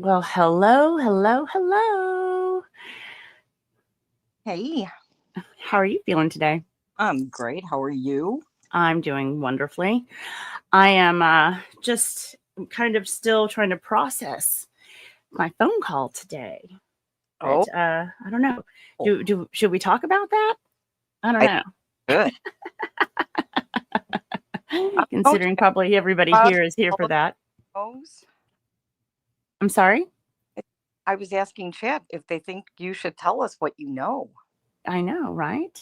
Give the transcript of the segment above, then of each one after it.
Well, hello, hello, hello. Hey, How are you feeling today? I'm great. How are you? I'm doing wonderfully. I am just kind of still trying to process my phone call today. But Oh, I don't know. Do should we talk about that? I don't I know. good. Don't Considering probably everybody here is here for that. those. I'm sorry. I was asking Chat if they think you should tell us what you know. I know, right?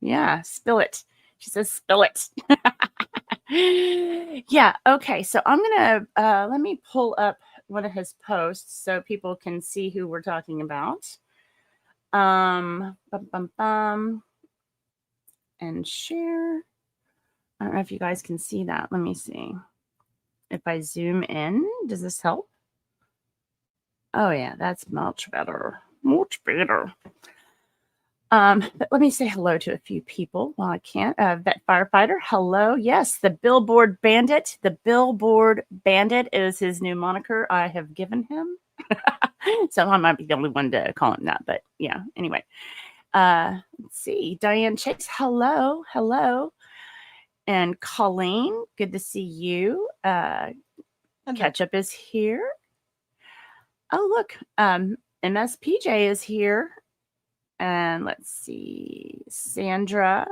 Yeah, spill it. She says spill it. Yeah, okay. So I'm gonna let me pull up one of his posts so people can see who we're talking about. Bum, bum, bum, and share. I don't know if you guys can see that. Let me see. If I zoom in, does this help? Oh yeah, that's much better. Much better. But let me say hello to a few people while I can. Vet firefighter, hello. Yes, the billboard bandit. The billboard bandit is his new moniker I have given him. So I might be the only one to call him that, but yeah. Anyway, let's see. Diane Chase, hello, hello, and Colleen, good to see you. Hello. Ketchup is here. Oh look, MSPJ is here. And let's see, Sandra,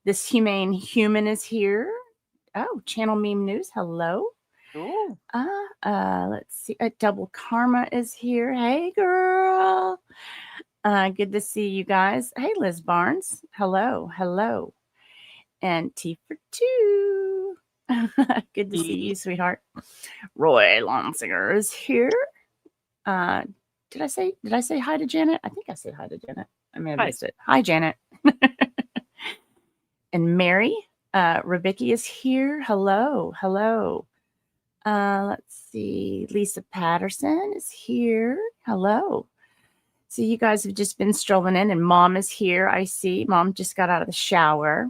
this humane human is here. Oh, Channel Meme News, hello. Ooh, Let's see, Double Karma is here. Hey, girl. Good to see you guys. Hey, Liz Barnes, hello, hello. And T for two. Good to see you, sweetheart. Roy Lonsinger is here. Uh, did I say hi to Janet? I think I said hi to Janet. I may have hi. missed it. Hi, Janet. And Mary, Rebecca is here. Hello, hello. Let's see. Lisa Patterson is here. Hello. So you guys have just been strolling in, and Mom is here. I see. Mom just got out of the shower.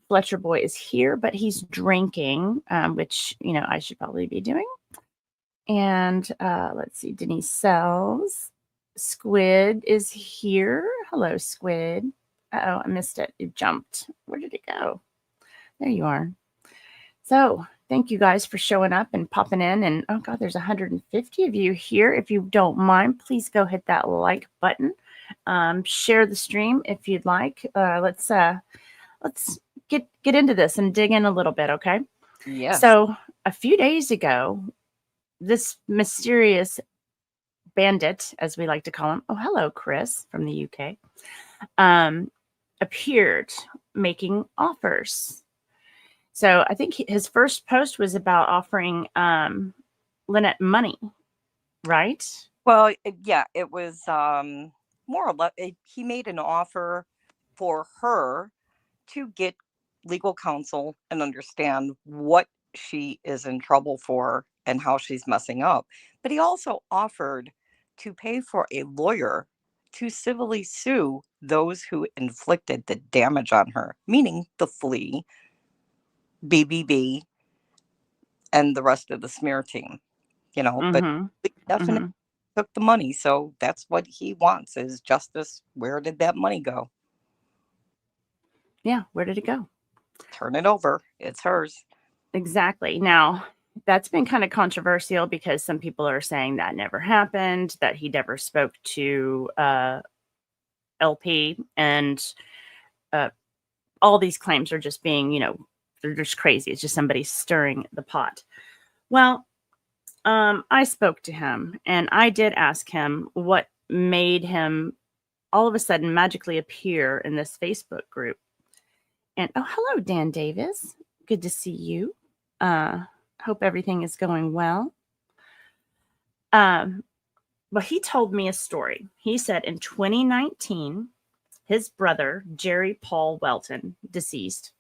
Fletcher Boy is here, but he's drinking, which I should probably be doing. And let's see. Denise Sells. Squid is here. Hello, Squid. Oh, I missed it. It jumped. Where did it go? There you are. So thank you guys for showing up and popping in. And oh God, there's 150 of you here. If you don't mind, please go hit that like button. Share the stream if you'd like. Let's get into this and dig in a little bit, okay? Yes. So a few days ago, this mysterious bandit, as we like to call him. Oh, hello, Chris from the UK. Appeared making offers. So I think his first post was about offering Lynette money, right? Well, yeah, it was more or less. He made an offer for her to get legal counsel and understand what she is in trouble for and how she's messing up. But he also offered to pay for a lawyer to civilly sue those who inflicted the damage on her, meaning the flea, BBB, and the rest of the smear team. But Mm-hmm. he definitely Mm-hmm. took the money. So that's what he wants is justice. Where did that money go? Yeah, where did it go? Turn it over. It's hers. Exactly. Now, that's been kind of controversial because some people are saying that never happened, that he never spoke to LP, and uh, all these claims are just being, they're just crazy. It's just somebody stirring the pot. Well, I spoke to him and I did ask him what made him all of a sudden magically appear in this Facebook group. And oh, hello, Dan Davis. Good to see you. Hope everything is going well. But he told me a story. He said in 2019, his brother, Jerry Paul Welton, deceased,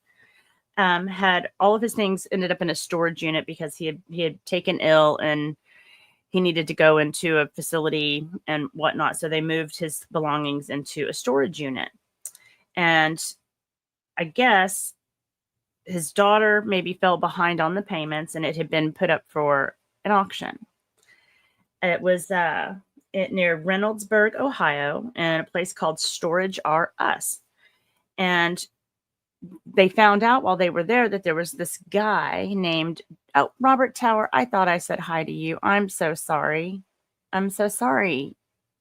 had all of his things ended up in a storage unit because he had taken ill and he needed to go into a facility and whatnot. So they moved his belongings into a storage unit. And I guess his daughter maybe fell behind on the payments and it had been put up for an auction. It was near Reynoldsburg, Ohio, and a place called Storage R Us. And they found out while they were there that there was this guy named, oh, Robert Tower. I thought I said hi to you. I'm so sorry. I'm so sorry.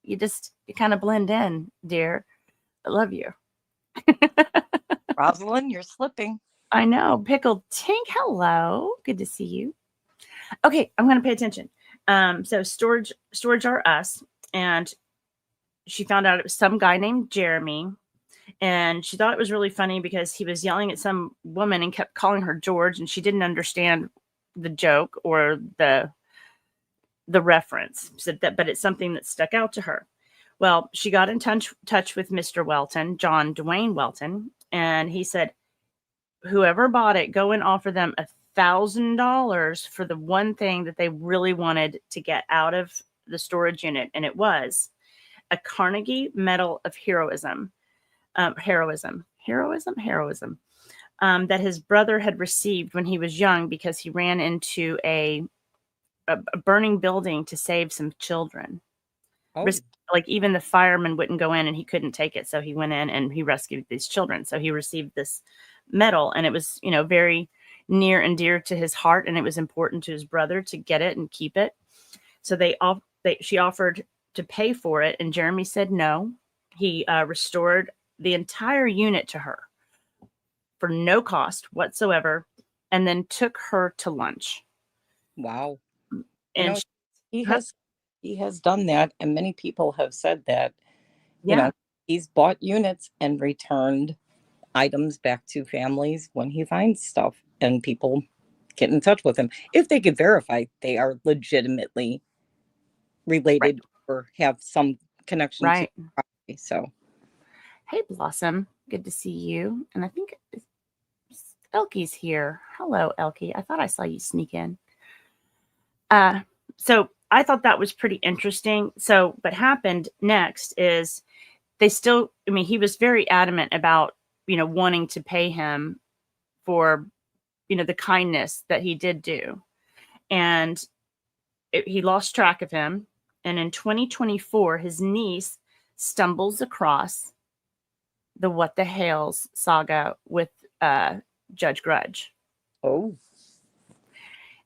You kind of blend in, dear. I love you. Rosalind, you're slipping. I know. Pickled Tink, hello. Good to see you. Okay, I'm going to pay attention. So Storage R Us, and she found out it was some guy named Jeremy, and she thought it was really funny because he was yelling at some woman and kept calling her George, and she didn't understand the joke or the reference. But it's something that stuck out to her. Well, she got in touch with Mr. Welton, John Dwayne Welton, and he said, whoever bought it, go and offer them $1,000 for the one thing that they really wanted to get out of the storage unit. And it was a Carnegie Medal of Heroism, that his brother had received when he was young because he ran into a burning building to save some children. Oh, Like even the firemen wouldn't go in, and he couldn't take it. So he went in and he rescued these children. So he received this medal, and it was, very near and dear to his heart. And it was important to his brother to get it and keep it. So she offered to pay for it. And Jeremy said no. He restored the entire unit to her for no cost whatsoever, and then took her to lunch. wow. And He has done that, and many people have said that, yeah, he's bought units and returned items back to families when he finds stuff, and people get in touch with him if they could verify they are legitimately related or have some connection to the property. So, hey, Blossom, good to see you. And I think Elky's here. Hello, Elky. I thought I saw you sneak in. So I thought that was pretty interesting. So what happened next is he was very adamant about, wanting to pay him for, the kindness that he did do. And he lost track of him. And in 2024, his niece stumbles across the What the Hales saga with Judge Grudge. oh,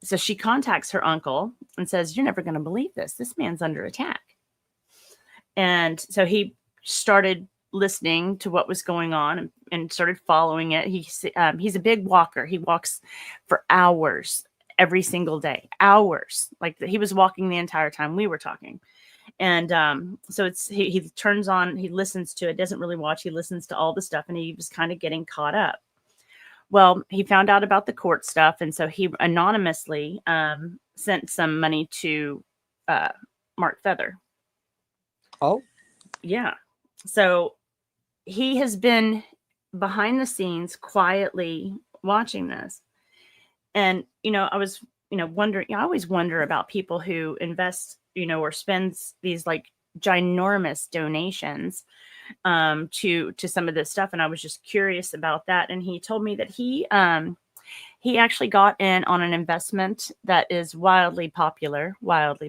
So she contacts her uncle and says, you're never going to believe this. This man's under attack. And so he started listening to what was going on and started following it. He's a big walker. He walks for hours every single day, hours. Like he was walking the entire time we were talking. And so he turns on, he listens to it, doesn't really watch. He listens to all the stuff, and he was kind of getting caught up. Well, he found out about the court stuff, and so he anonymously sent some money to Mark Feather. oh, yeah. So he has been behind the scenes quietly watching this. And, I was, wondering, I always wonder about people who invest, or spends these like ginormous donations to some of this stuff. And I was just curious about that. And he told me that he actually got in on an investment that is wildly popular, not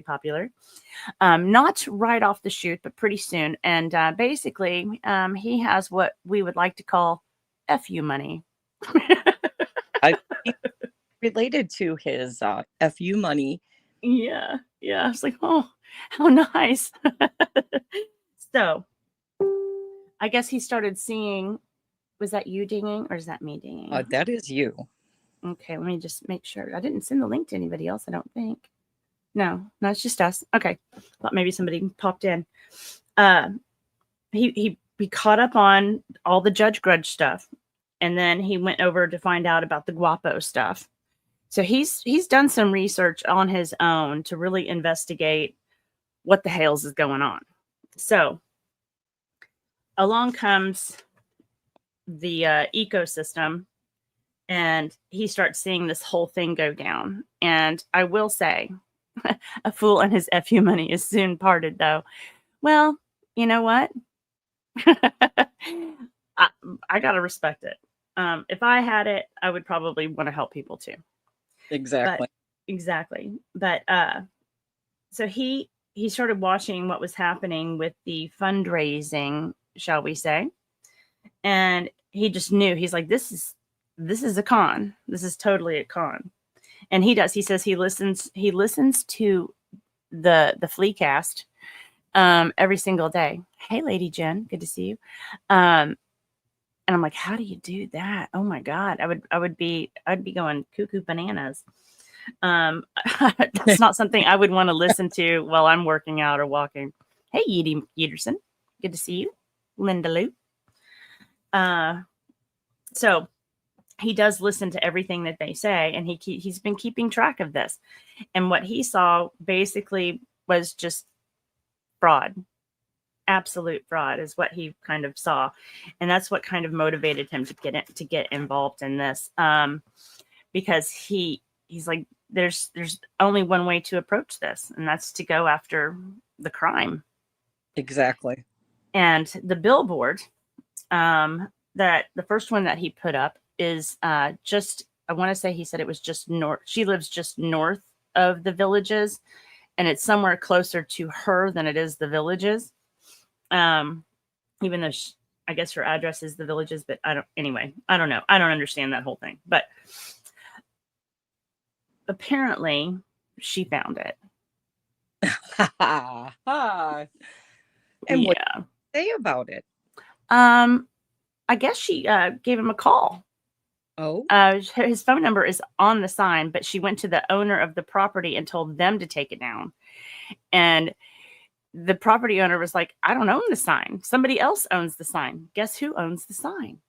right off the chute, but pretty soon. And basically, he has what we would like to call FU money. I related to his FU money. Yeah. I was like, oh, how nice. So I guess he started seeing, was that you dinging or is that me dinging? That is you. Okay, let me just make sure. I didn't send the link to anybody else, I don't think. No, it's just us. Okay. Thought maybe somebody popped in. He caught up on all the Judge Grudge stuff, and then he went over to find out about the Guapo stuff. So he's done some research on his own to really investigate what the hales is going on. So along comes the ecosystem, and he starts seeing this whole thing go down. And I will say, a fool and his FU money is soon parted, though. Well, you know what? I got to respect it. If I had it, I would probably want to help people too. Exactly. But so he he started watching what was happening with the fundraising, shall we say, and he just knew. He's like, this is a con. This is totally a con. And he says he listens to the flea cast every single day. Hey, Lady Jen, good to see you. And I'm like, how do you do that? Oh my God. I'd be going cuckoo bananas. That's not something I would want to listen to while I'm working out or walking. Hey, Yeety Yeterson, good to see you. Linda Lou. So he does listen to everything that they say, and he's been keeping track of this. And what he saw basically was just fraud. Absolute fraud is what he kind of saw, and that's what kind of motivated him to get involved in this, because he's like, there's only one way to approach this, and that's to go after the crime. Exactly. And the billboard, that the first one that he put up is just, I want to say he said it was just north. She lives just north of the Villages, and it's somewhere closer to her than it is the Villages. Even though I guess her address is the Villages, but I don't know. I don't understand that whole thing, but apparently she found it. And what did you say about it? I guess she gave him a call. Oh, his phone number is on the sign, but she went to the owner of the property and told them to take it down. And the property owner was like, I don't own the sign. Somebody else owns the sign. Guess who owns the sign?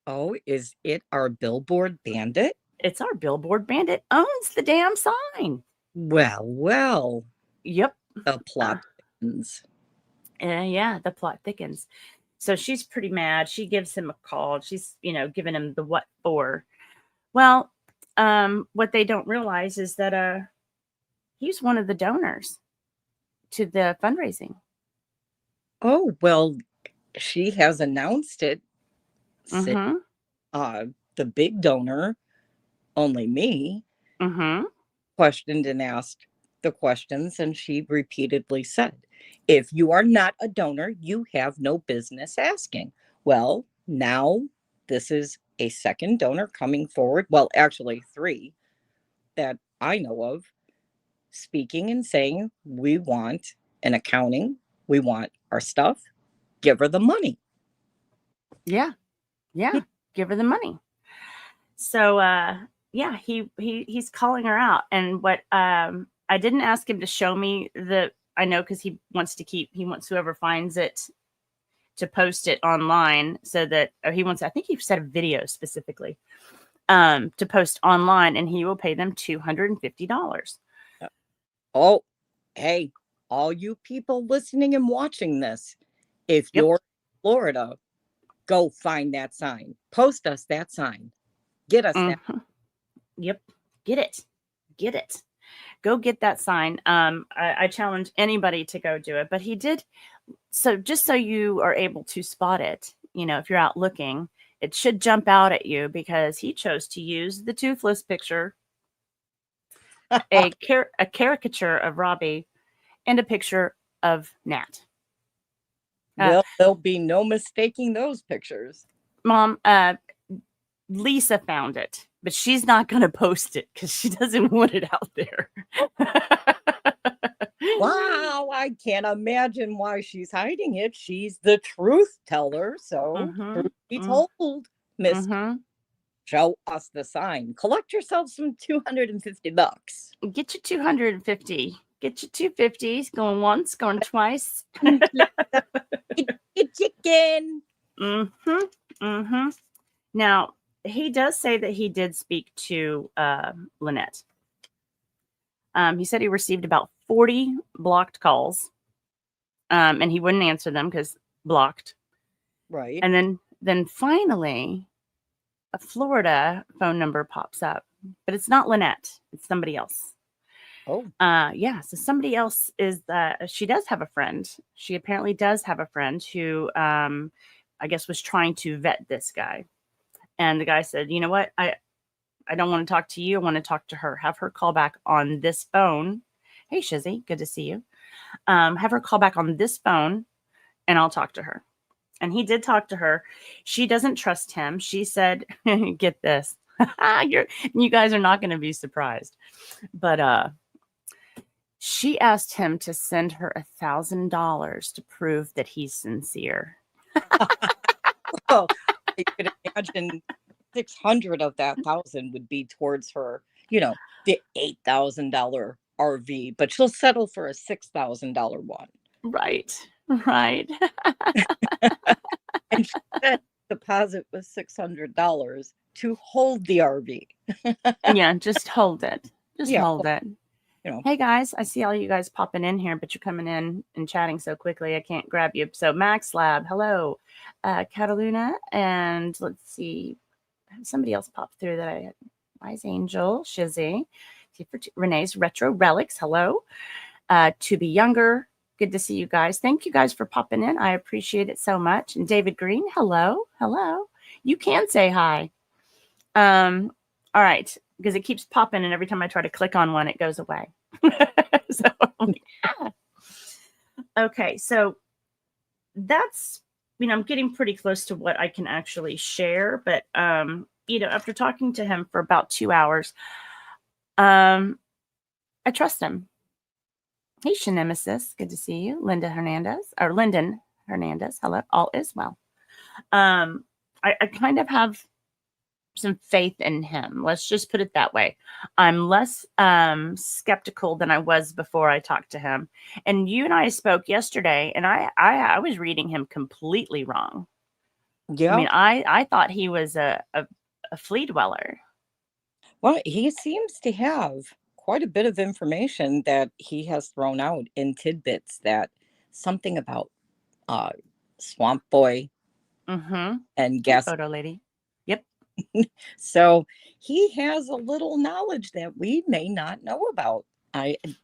Oh, is it our billboard bandit? It's our billboard bandit owns the damn sign. Well. Yep. The plot thickens. Yeah, the plot thickens. So she's pretty mad. She gives him a call. She's, giving him the what for. Well, what they don't realize is that he's one of the donors to the fundraising. Oh, well, she has announced it. Mm-hmm. The big donor, only me, questioned and asked the questions, and she repeatedly said, if you are not a donor, you have no business asking. Well, now this is a second donor coming forward. Well, actually 3 that I know of, speaking and saying, we want an accounting. We want our stuff. Give her the money. Yeah. Give her the money. So, yeah, he's calling her out. And what, I didn't ask him to show me I know, because he wants whoever finds it to post it online, so that, or I think he said a video specifically, to post online, and he will pay them $250. Oh, hey, all you people listening and watching this, if you're in Florida, go find that sign. Post us that sign. Get us that. Yep. Get it. Go get that sign. I challenge anybody to go do it, but he did. So just so you are able to spot it, if you're out looking, it should jump out at you, because he chose to use the toothless picture, a caricature of Robbie, and a picture of Nat. Well, there'll be no mistaking those pictures. Mom, Lisa found it, but she's not going to post it because she doesn't want it out there. Wow, I can't imagine why she's hiding it. She's the truth teller, so truth be told, Miss. Show us the sign. Collect yourself some $250. Get your 250. Get your 250. Going once, going twice. Chicken. Now, he does say that he did speak to Lynette. He said he received about 40 blocked calls, and he wouldn't answer them because blocked. Right. And then finally, a Florida phone number pops up, but it's not Lynette. It's somebody else. Oh. Yeah. So somebody else is she does have a friend. She apparently does have a friend who, I guess, was trying to vet this guy. And the guy said, you know what? I don't want to talk to you. I want to talk to her. Have her call back on this phone. Hey, Shizzy. Good to see you. Have her call back on this phone and I'll talk to her. And he did talk to her. She doesn't trust him. She said, get this. You guys are not going to be surprised. But she asked him to send her $1,000 to prove that he's sincere. Well, I could imagine 600 of that 1,000 would be towards her, the $8,000 RV, but she'll settle for a $6,000 one. Right. Right. And she said deposit was $600 to hold the RV. Yeah, just hold it. Just hold it. You know, Hey guys, I see all you guys popping in here, but you're coming in and chatting so quickly I can't grab you. So Max Lab, hello. Cataluna, and let's see. Somebody else popped through that I Wise Angel, Shizzy, Renee's Retro Relics, hello. To Be Younger, good to see you guys. Thank you guys for popping in. I appreciate it so much. And David Green, hello. Hello. You can say hi. All right, because it keeps popping, and every time I try to click on one, it goes away. So, okay, so that's, I'm getting pretty close to what I can actually share, but, after talking to him for about 2 hours, I trust him. Hey, Shanemesis, good to see you. Lyndon Hernandez, hello, all is well. I kind of have some faith in him. Let's just put it that way. I'm less skeptical than I was before I talked to him. And you and I spoke yesterday, and I was reading him completely wrong. Yeah. I mean, I thought he was a flea dweller. Well, he seems to have quite a bit of information that he has thrown out in tidbits, that something about Swamp Boy and Gas Photo lady. Yep. So he has a little knowledge that we may not know about.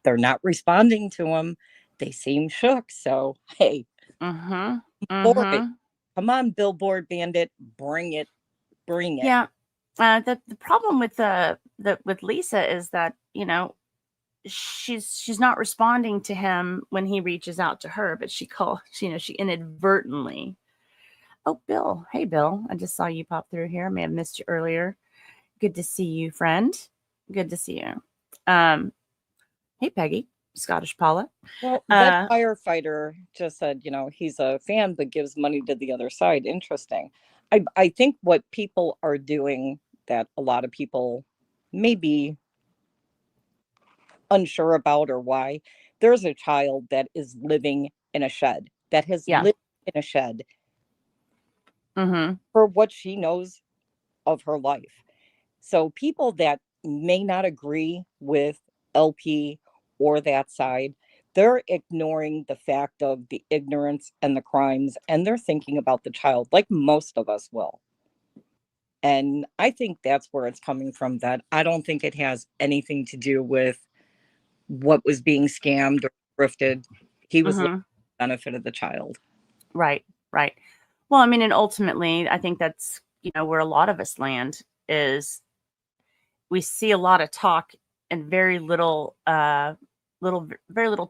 They're not responding to him. They seem shook. So hey, boy, come on, billboard bandit, bring it. Yeah. The problem with with Lisa is that she's not responding to him when he reaches out to her, but she inadvertently. Oh, Bill. Hey, Bill. I just saw you pop through here. I may have missed you earlier. Good to see you, friend. Good to see you. Hey, Peggy. Scottish Paula. Well, that firefighter just said, he's a fan, but gives money to the other side. Interesting. I think what people are doing that a lot of people may be unsure about, or why, there's a child that is living in a shed, that has lived in a shed for what she knows of her life. So people that may not agree with LP or that side, they're ignoring the fact of the ignorance and the crimes, and they're thinking about the child like most of us will. And I think that's where it's coming from. That I don't think it has anything to do with what was being scammed or thrifted. He was looking for the benefit of the child. Right. Well, I mean, and ultimately, I think that's, where a lot of us land is we see a lot of talk and very little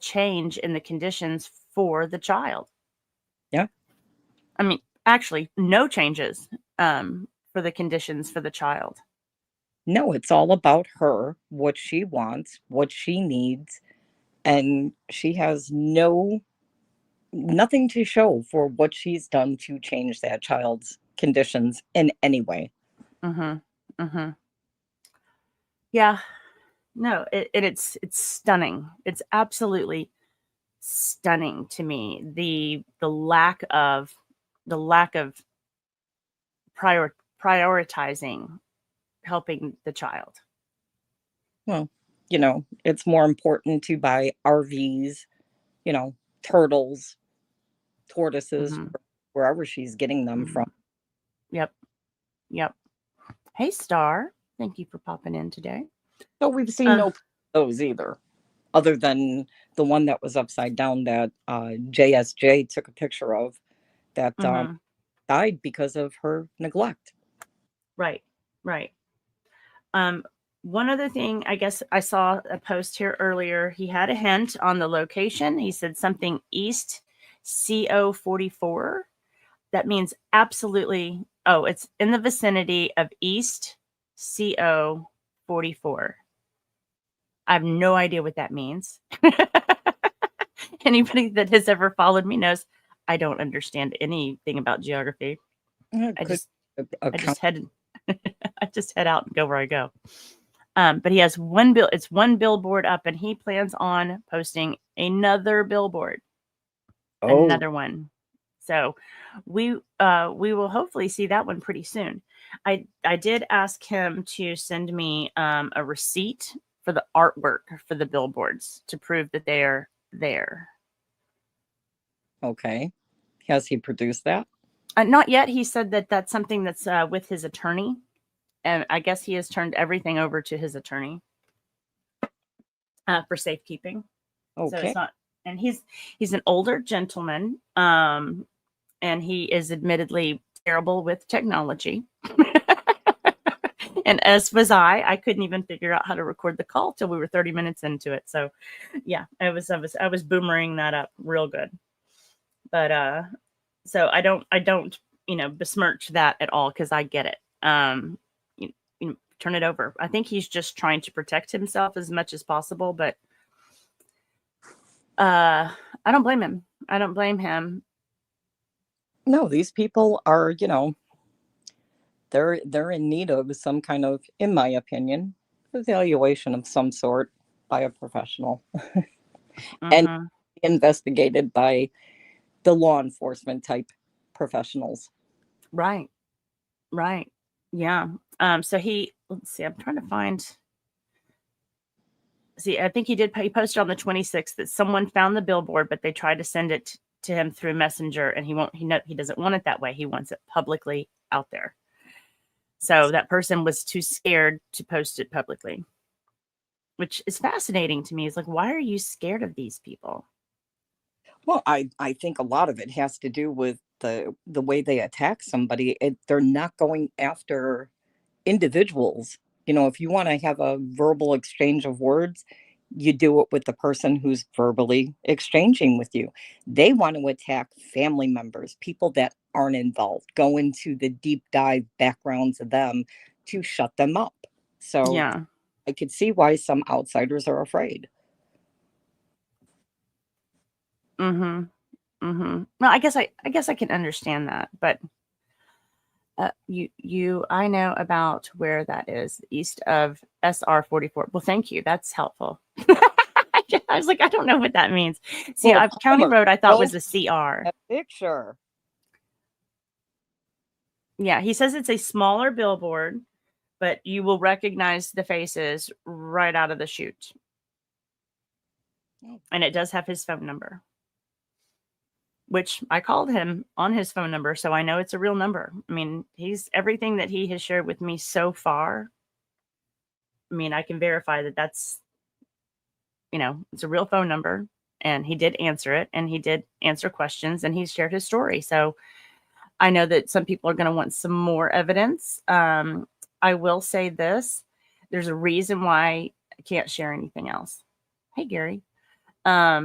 change in the conditions for the child. Yeah. I mean, actually, no changes for the conditions for the child. No, it's all about her, what she wants, what she needs, and she has nothing to show for what she's done to change that child's conditions in any way. Yeah. No, it's stunning. It's absolutely stunning to me. The lack of prioritizing helping the child. Well, it's more important to buy RVs, turtles, tortoises, wherever she's getting them from. Yep. Hey, Star. Thank you for popping in today. So we've seen no those either, other than the one that was upside down that JSJ took a picture of, that died because of her neglect. Right. one other thing, I guess I saw a post here earlier. He had a hint on the location. He said something east CO 44. That means absolutely, oh, it's in the vicinity of East CO 44. I have no idea what that means. Anybody that has ever followed me knows I don't understand anything about geography. I Could just a I just head I just head out and go where I go. But he has it's one billboard up, and he plans on posting another billboard, oh, another one. So we will hopefully see that one pretty soon. I did ask him to send me a receipt for the artwork for the billboards to prove that they are there. okay. Has he produced that? Not yet. He said that that's something that's with his attorney, and I guess he has turned everything over to his attorney for safekeeping. So Okay. it's not, and he's an older gentleman, and he is admittedly terrible with technology. And as was I couldn't even figure out how to record the call till we were 30 minutes into it. So yeah, I was boomerang that up real good. But so I don't besmirch that at all, because I get it. Turn it over. I think he's just trying to protect himself as much as possible, but I don't blame him. I don't blame him. No, these people are, they're in need of some kind of, in my opinion, evaluation of some sort by a professional and Mm-hmm. investigated by the law enforcement type professionals. Right. Right. Yeah. So let's see, I'm trying to find. See, I think he posted on the 26th that someone found the billboard, but they tried to send it to him through Messenger, and he doesn't want it that way. He wants it publicly out there. So that person was too scared to post it publicly, which is fascinating to me. It's like, why are you scared of these people? Well, I think a lot of it has to do with the way they attack somebody. They're not going after individuals. If you want to have a verbal exchange of words, you do it with the person who's verbally exchanging with you. They want to attack family members, people that aren't involved, go into the deep dive backgrounds of them to shut them up. So Yeah. I could see why some outsiders are afraid. Mm-hmm. Mm-hmm. Well, I guess I can understand that, but I know about where that is, east of SR 44. Well, thank you. That's helpful. I was like, I don't know what that means. See, Well, County Palmer, Road, I thought go was a CR. a picture. Yeah, he says it's a smaller billboard, but you will recognize the faces right out of the chute. And it does have his phone number, which I called him on his phone number, so I know it's a real number. I mean, everything that he has shared with me so far. I mean, I can verify that that's, it's a real phone number, and he did answer it, and he did answer questions, and he shared his story. So I know that some people are going to want some more evidence. I will say this. There's a reason why I can't share anything else. Hey, Gary. At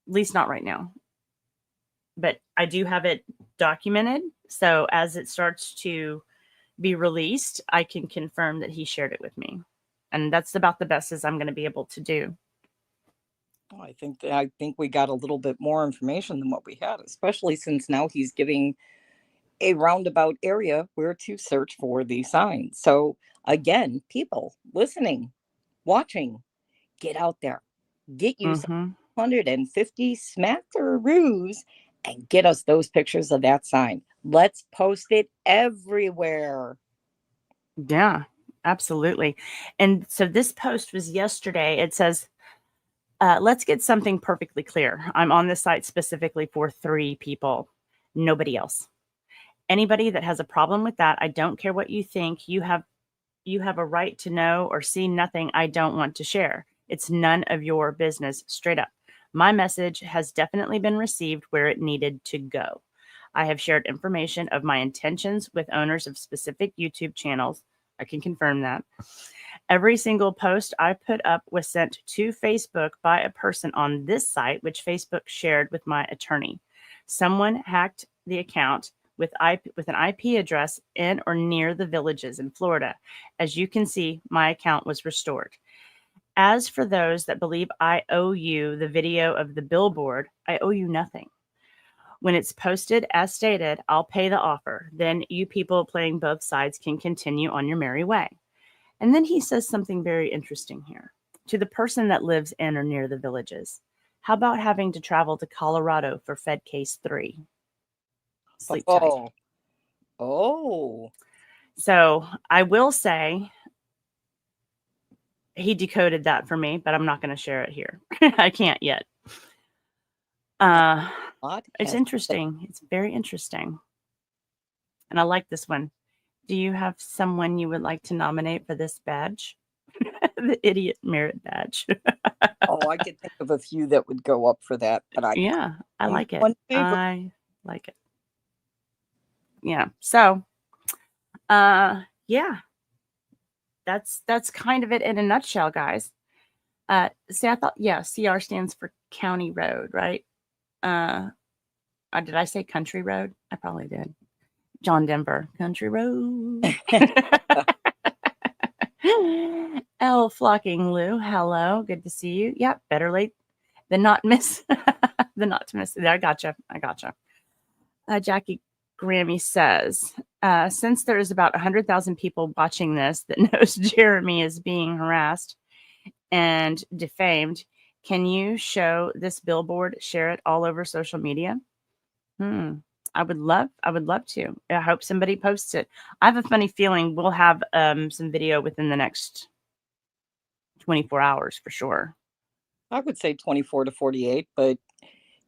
least not right now. But I do have it documented. So as it starts to be released, I can confirm that he shared it with me. And that's about the best as I'm going to be able to do. I think we got a little bit more information than what we had, especially since now he's giving a roundabout area where to search for these signs. So again, people listening, watching, get out there, get you some Mm-hmm. 150 smackaroos and get us those pictures of that sign. Let's post it everywhere. Yeah, absolutely. And so this post was yesterday. It says, let's get something perfectly clear. I'm on this site specifically for 3 people, nobody else. Anybody that has a problem with that, I don't care what you think. You have a right to know or see nothing I don't want to share. It's none of your business, straight up. My message has definitely been received where it needed to go. I have shared information of my intentions with owners of specific YouTube channels. I can confirm that. Every single post I put up was sent to Facebook by a person on this site, which Facebook shared with my attorney. Someone hacked the account with an IP address in or near the villages in Florida. As you can see, my account was restored. As for those that believe I owe you the video of the billboard, I owe you nothing. When it's posted as stated, I'll pay the offer. Then you people playing both sides can continue on your merry way. And then he says something very interesting here. To the person that lives in or near the villages, how about having to travel to Colorado for Fed Case 3? Sleep tight. Oh. So I will say he decoded that for me, but I'm not going to share it here. I can't yet. It's interesting. It's very interesting. And I like this one. Do you have someone you would like to nominate for this badge? The idiot merit badge. Oh, I could think of a few that would go up for that, but I like it. I like it. Yeah. So, yeah, that's kind of it in a nutshell, guys. See, I thought, CR stands for County Road, right? Did I say Country Road? I probably did. John Denver, Country Road. L Flocking Lou, hello, good to see you. Yep, better late than not miss. Than not to miss. I gotcha. Jackie Grammy says, since there is about 100,000 people watching this that knows Jeremy is being harassed and defamed, can you show this billboard, share it all over social media? I would love to. I hope somebody posts it. I have a funny feeling we'll have some video within the next 24 hours for sure. I would say 24 to 48, but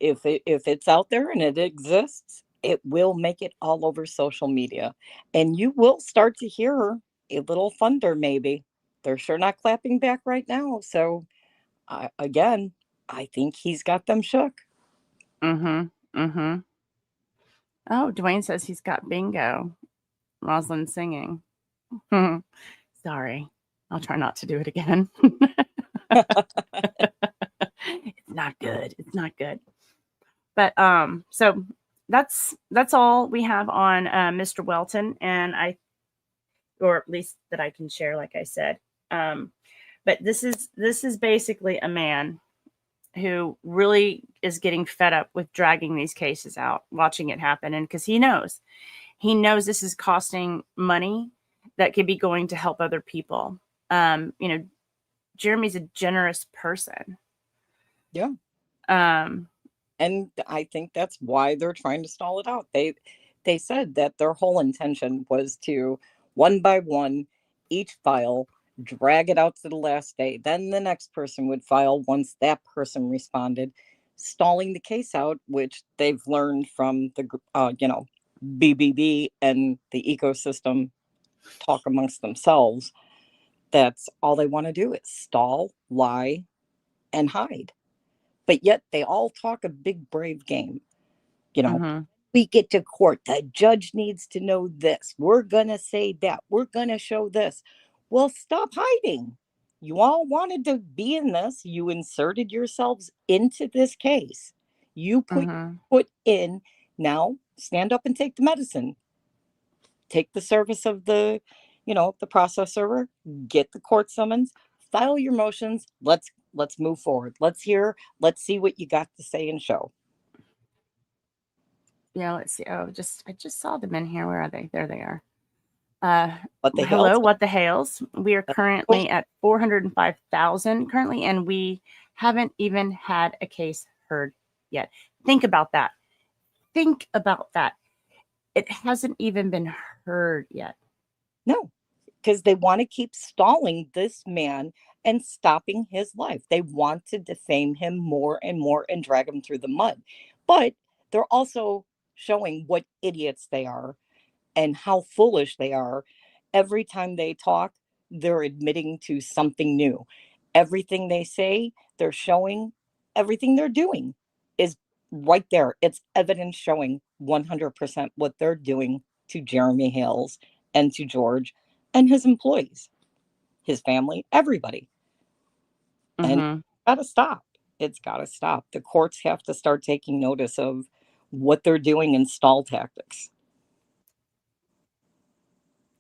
if it's out there and it exists, it will make it all over social media. And you will start to hear a little thunder maybe. They're sure not clapping back right now. So again, I think he's got them shook. Oh, Dwayne says he's got bingo. Rosalind singing. Sorry. I'll try not to do it again. It's not good. It's not good. But so that's all we have on Mr. Welton, and or at least that I can share, like I said. But this is basically a man who really is getting fed up with dragging these cases out, watching it happen, and because he knows this is costing money that could be going to help other people. Jeremy's a generous person. Yeah. And I think that's why they're trying to stall it out. They said that their whole intention was to, one by one, each file, drag it out to the last day. Then the next person would file once that person responded, stalling the case out, which they've learned from the, BBB and the ecosystem talk amongst themselves. That's all they want to do is stall, lie, and hide. But yet they all talk a big, brave game. We get to court. The judge needs to know this. We're going to say that. We're going to show this. Well, stop hiding. You all wanted to be in this. You inserted yourselves into this case. You put in. Now stand up and take the medicine. Take the service of the process server. Get the court summons. File your motions. Let's move forward. Let's see what you got to say and show. Yeah, let's see. Oh, I just saw them in here. Where are they? There they are. Hello, what the hails? We are currently at 405,000 currently, and we haven't even had a case heard yet. Think about that. It hasn't even been heard yet. No, because they want to keep stalling this man and stopping his life. They want to defame him more and more and drag him through the mud. But they're also showing what idiots they are and how foolish they are. Every time they talk, they're admitting to something new. Everything they say, they're showing. Everything they're doing is right there. It's evidence showing 100% what they're doing to Jeremy Hales and to George and his employees. his family, everybody. And Mm-hmm. gotta stop. It's gotta stop. The courts have to start taking notice of what they're doing in stall tactics.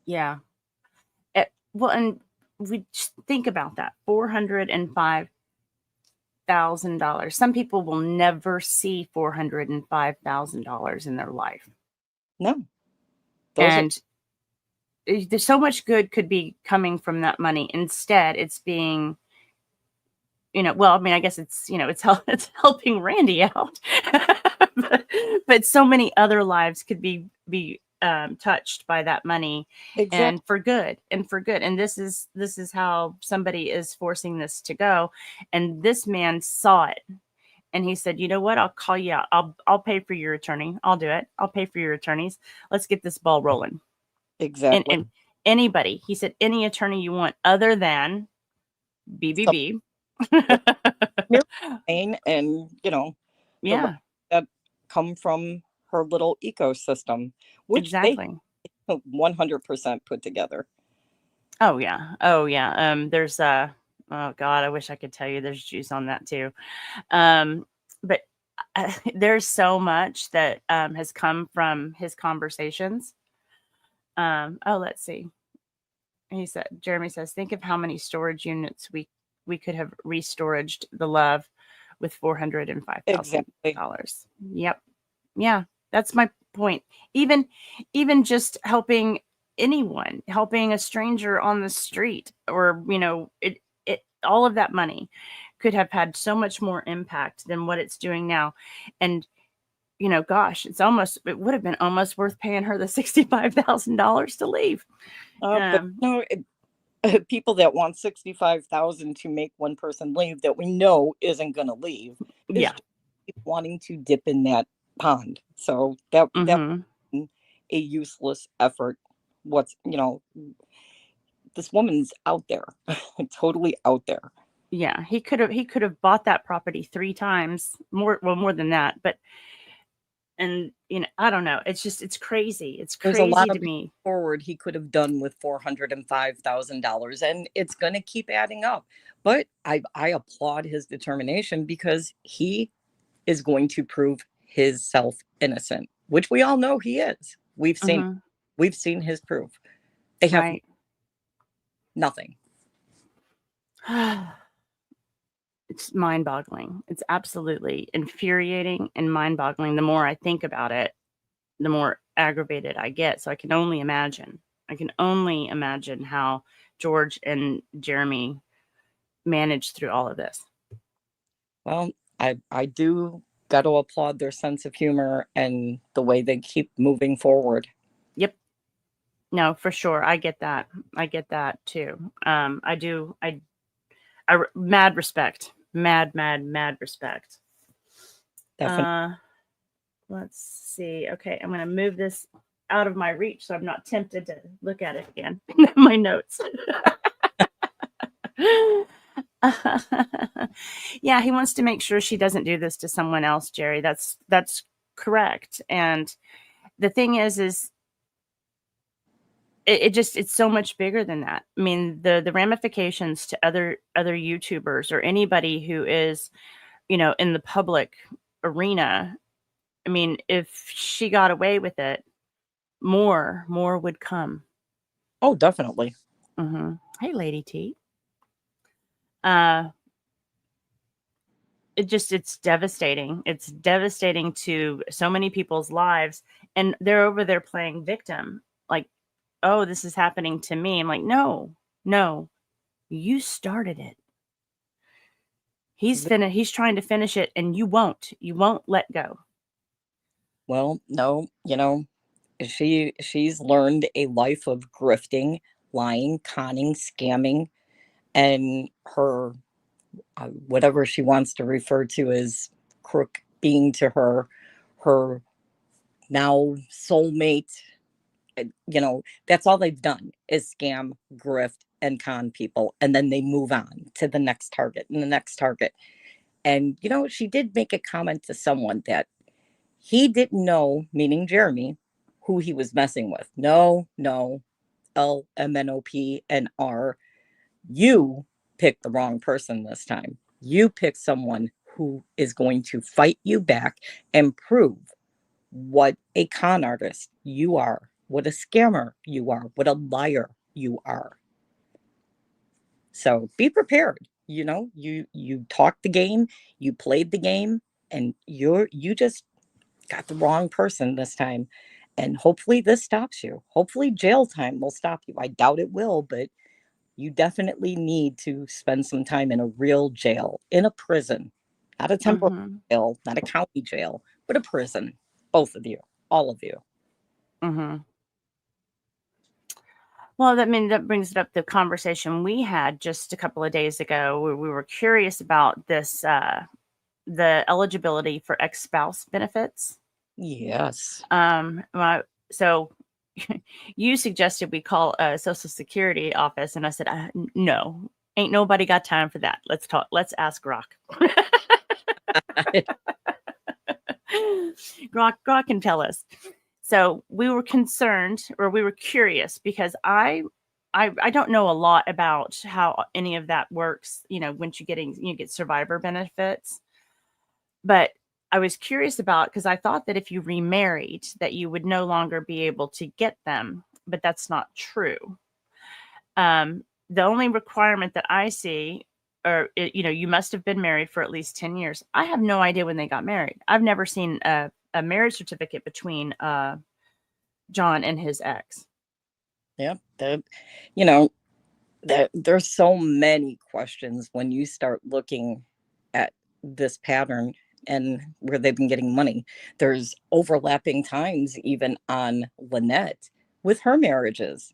Yeah. Well, and we just think about that. $405,000. Some people will never see $405,000 in their life. No, those are And there's so much good could be coming from that money. Instead, it's being, well, I mean, I guess it's, it's helping Randy out. but so many other lives could be touched by that money, exactly and for good, and this is how somebody is forcing this to go. And this man saw it, and he said, you know what, I'll call you out. I'll pay for your attorney. I'll do it. I'll pay for your attorneys. Let's get this ball rolling. and, exactly. and anybody, he said, any attorney you want other than Some BBB. mere pain and the rest Yeah, that come from her little ecosystem, which they exactly. 100% put together. Oh yeah. Oh yeah. There's oh God, I wish I could tell you there's juice on that too. But there's so much that has come from his conversations. Oh, let's see. Jeremy says, think of how many storage units we could have restoraged the love with Exactly. $405,000. Yep. Yeah, that's my point. Even just helping anyone, helping a stranger on the street, or it all of that money could have had so much more impact than what it's doing now. And gosh, it would have been almost worth paying her the $65,000 to leave. But no, people that want 65,000 to make one person leave that we know isn't going to leave is Yeah. just wanting to dip in that pond. So that Hmm. a useless effort. What's this woman's out there, totally out there. Yeah, he could have bought that property 3 times more, well, more than that, but and I don't know. It's crazy. It's There's a lot crazy of to moving me. forward he could have done with $405,000, and it's going to keep adding up. But I applaud his determination because he is going to prove his self innocent, which we all know he is. Mhm. We've seen his proof. They have Right. nothing. It's mind-boggling. It's absolutely infuriating and mind-boggling. The more I think about it, the more aggravated I get. So I can only imagine. I can only imagine how George and Jeremy managed through all of this. Well, I do got to applaud their sense of humor and the way they keep moving forward. Yep. No, for sure. I get that. I get that too. I do. Mad respect. Mad, mad, mad respect. Definitely. Uh, let's see. Okay, I'm gonna move this out of my reach so I'm not tempted to look at it again. My notes. Yeah, he wants to make sure she doesn't do this to someone else, Jerry. That's correct. And the thing is it's so much bigger than that. I mean, the ramifications to other YouTubers or anybody who is, in the public arena. I mean, if she got away with it, more would come. Oh, definitely. Hey, Lady T. Uh, it's devastating. It's devastating to so many people's lives, and they're over there playing victim. Like, oh, this is happening to me. I'm like, no, no, you started it. He's trying to finish it, and you won't let go. Well, no, she's learned a life of grifting, lying, conning, scamming, and her whatever she wants to refer to as crook being to her now soulmate. That's all they've done is scam, grift, and con people, and then they move on to the next target and the next target. And she did make a comment to someone that he didn't know, meaning Jeremy, who he was messing with. No, no, LMNOP and R You picked the wrong person this time. You picked someone who is going to fight you back and prove what a con artist you are, what a scammer you are, what a liar you are. So be prepared. You talked the game, you played the game, and you just got the wrong person this time. And hopefully this stops you. Hopefully jail time will stop you. I doubt it will, but you definitely need to spend some time in a real jail, in a prison, not a temporary Mm-hmm. jail, not a county jail, but a prison. Both of you, all of you. Mm-hmm. Well, that brings it up the conversation we had just a couple of days ago, where we were curious about this, the eligibility for ex-spouse benefits. Yes. So you suggested we call a Social Security office, and I said, no, ain't nobody got time for that. Let's talk. Let's ask Grok. Grok can tell us. So we were concerned, or we were curious, because I don't know a lot about how any of that works. Once you get survivor benefits, but I was curious about, because I thought that if you remarried, that you would no longer be able to get them, but that's not true. The only requirement that I see, you must have been married for at least 10 years. I have no idea when they got married. I've never seen a marriage certificate between John and his ex. Yeah. You know, there's so many questions when you start looking at this pattern and where they've been getting money. There's overlapping times even on Lynette with her marriages.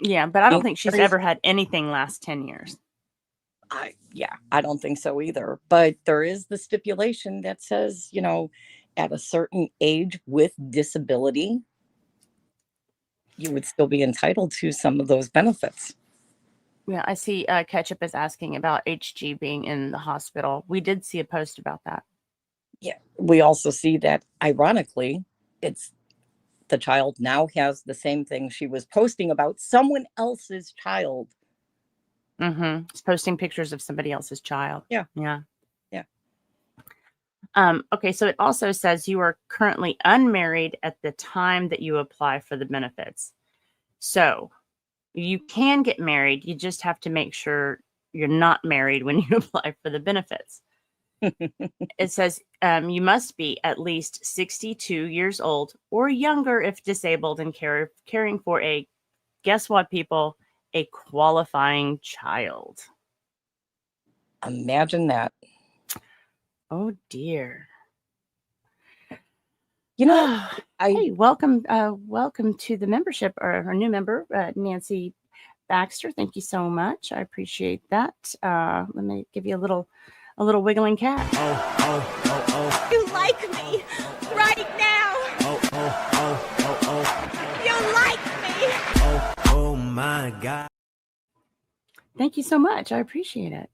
Yeah, but I don't And think she's ever had anything last 10 years. I don't think so either. But there is the stipulation that says, at a certain age with disability, you would still be entitled to some of those benefits. Yeah, I see Ketchup is asking about HG being in the hospital. We did see a post about that. Yeah. We also see that, ironically, it's the child now has the same thing she was posting about someone else's child. Mm-hmm. It's posting pictures of somebody else's child. Yeah. Yeah. Yeah. Okay, so it also says you are currently unmarried at the time that you apply for the benefits. So you can get married. You just have to make sure you're not married when you apply for the benefits. It says you must be at least 62 years old or younger if disabled and caring for a, guess what, people, a qualifying child. Imagine that. Oh, dear. I Hey, welcome to the membership, or our new member, Nancy Baxter. Thank you so much. I appreciate that. Let me give you a little wiggling cat. You like me right now. You like me. Oh my God. Thank you so much. I appreciate it.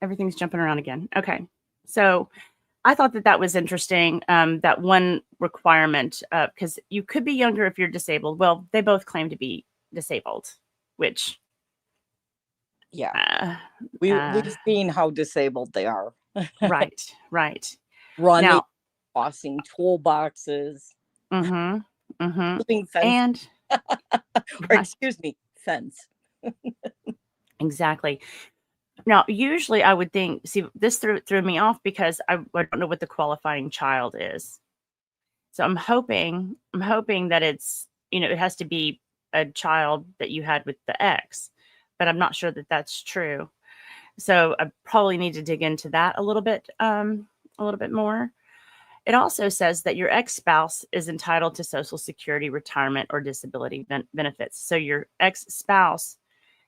Everything's jumping around again. Okay. So I thought that was interesting. That one requirement, because you could be younger if you're disabled. Well, they both claim to be disabled, which, we've seen how disabled they are. right. Running, Now, tossing toolboxes, moving fence, and or excuse me, fence. exactly. Now, usually I would think, see, this threw me off because I don't know what the qualifying child is. So I'm hoping that it's, it has to be a child that you had with the ex, but I'm not sure that that's true. So I probably need to dig into that a little bit more. It also says that your ex-spouse is entitled to Social Security, retirement, or disability benefits. So your ex-spouse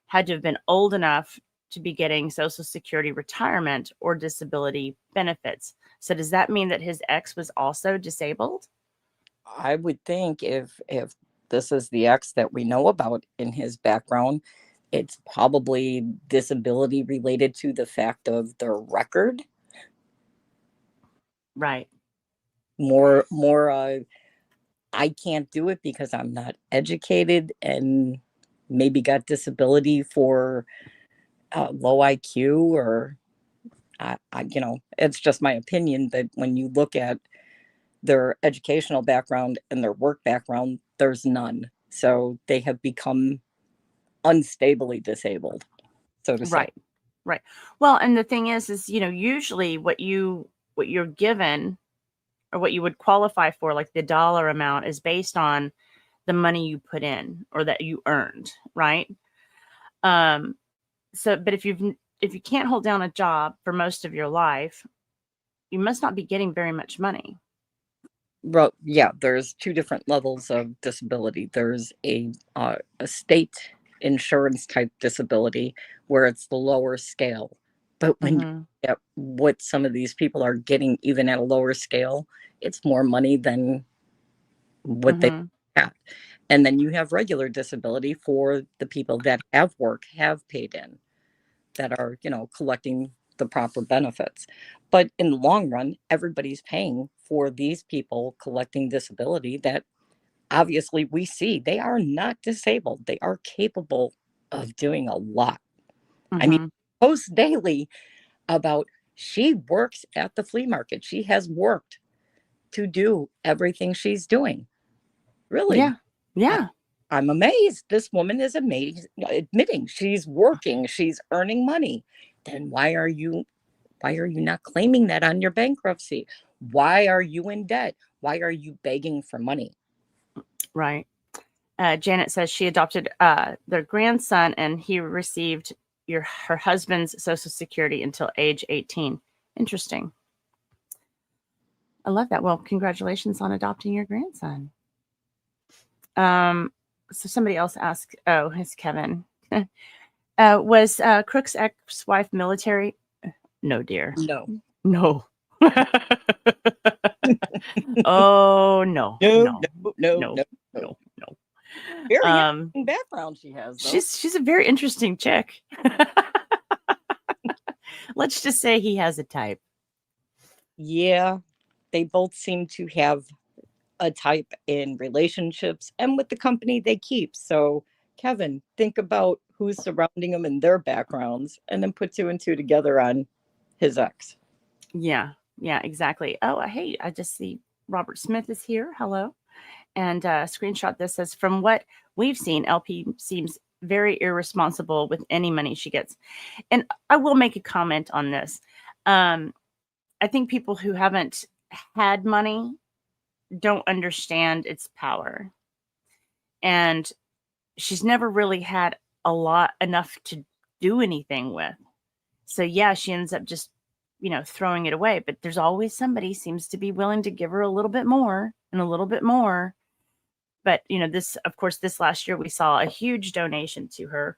had to have been old enough to be getting Social Security, retirement, or disability benefits. So does that mean that his ex was also disabled? I would think if this is the ex that we know about in his background, it's probably disability related to the fact of their record. Right. More I can't do it because I'm not educated and maybe got disability for low IQ, or it's just my opinion that when you look at their educational background and their work background, there's none. So they have become unstably disabled, so to say. Right. Well, and the thing is, usually what you're given or what you would qualify for, like the dollar amount, is based on the money you put in or that you earned, right? But if you can't hold down a job for most of your life, you must not be getting very much money. Well, yeah, there's two different levels of disability. There's a state insurance type disability where it's the lower scale. But when you look at what some of these people are getting, even at a lower scale, it's more money than what they have. And then you have regular disability for the people that have work, have paid in, that are, collecting the proper benefits. But in the long run, everybody's paying for these people collecting disability that obviously we see they are not disabled. They are capable of doing a lot. I mean, post daily about she works at the flea market. She has worked to do everything she's doing. Really? Yeah. I'm amazed. This woman is amazing, admitting she's working, she's earning money. Then why are you not claiming that on your bankruptcy? Why are you in debt? Why are you begging for money? Right. Janet says she adopted their grandson and he received her husband's Social Security until age 18. Interesting. I love that. Well, congratulations on adopting your grandson. So somebody else asked, it's Kevin. Was Crook's ex-wife military? No, dear. No. Oh, no. Very interesting background she has, though. She's a very interesting chick. Let's just say he has a type. Yeah, they both seem to have a type in relationships and with the company they keep. So, Kevin, think about who's surrounding them and their backgrounds, and then put two and two together on his ex. Yeah, exactly. Oh, hey, I just see Robert Smith is here. Hello. And screenshot this says, from what we've seen, LP seems very irresponsible with any money she gets. And I will make a comment on this. I think people who haven't had money don't understand its power. And she's never really had enough to do anything with. So yeah, she ends up just, throwing it away. But there's always somebody seems to be willing to give her a little bit more and a little bit more. But, this last year, we saw a huge donation to her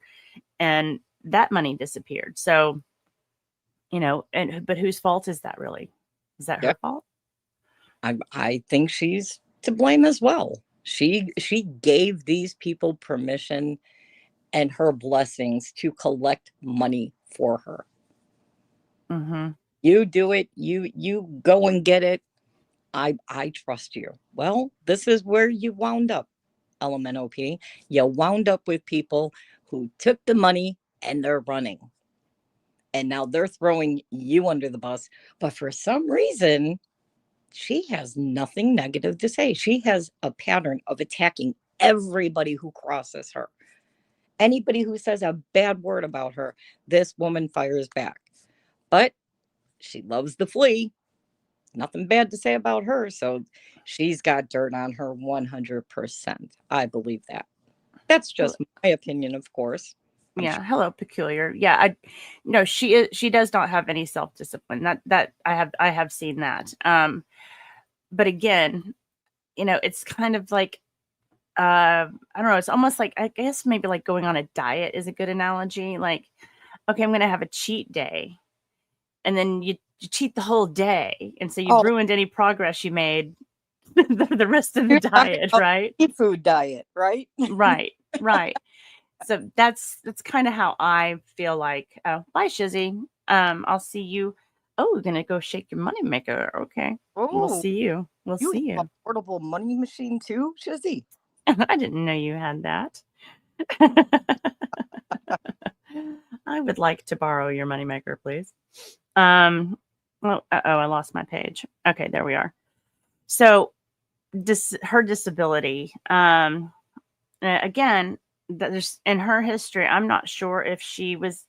and that money disappeared. So, but whose fault is that really? Is that her fault? I think she's to blame as well. She gave these people permission and her blessings to collect money for her. You do it. You go and get it. I trust you. Well, this is where you wound up, LMNOP. You wound up with people who took the money and they're running. And now they're throwing you under the bus. But for some reason, she has nothing negative to say. She has a pattern of attacking everybody who crosses her. Anybody who says a bad word about her, this woman fires back. But she loves the flea. Nothing bad to say about her. So she's got dirt on her 100%. I believe that. That's just my opinion, of course. Yeah. Hello, Peculiar. Yeah. She does not have any self-discipline. That I have seen that. But again, it's kind of like, I don't know. It's almost like, I guess maybe like going on a diet is a good analogy. Like, okay, I'm going to have a cheat day. And then you cheat the whole day. And so you've ruined any progress you made the rest of the diet, right? Food diet, right? Right. So that's kind of how I feel like. Oh, bye, Shizzy. I'll see you. Oh, we're going to go shake your money maker. Okay. We'll see you. We'll You see have a you. portable money machine too, Shizzy? I didn't know you had that. I would like to borrow your moneymaker, please. Well, I lost my page. Okay, there we are. So, her disability. Again, there's in her history. I'm not sure if she was.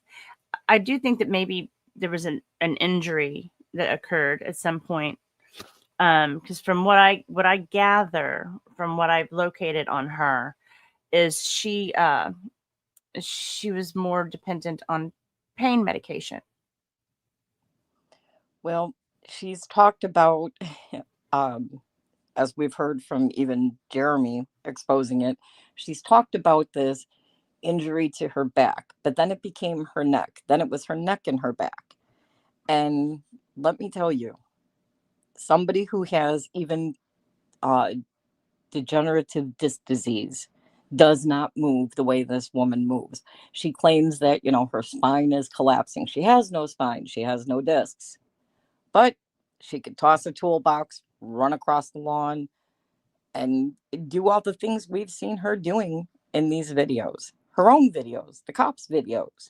I do think that maybe there was an injury that occurred at some point. Because from what I gather, from what I've located on her, is she was more dependent on pain medication. Well, she's talked about, um, as we've heard from even Jeremy exposing it, she's talked about this injury to her back, but then it became her neck. Then it was her neck and her back. And let me tell you, somebody who has even uh, degenerative disc disease does not move the way this woman moves. She claims that, her spine is collapsing. She has no spine, she has no discs, but she could toss a toolbox, run across the lawn, and do all the things we've seen her doing in these videos, her own videos, the cops' videos.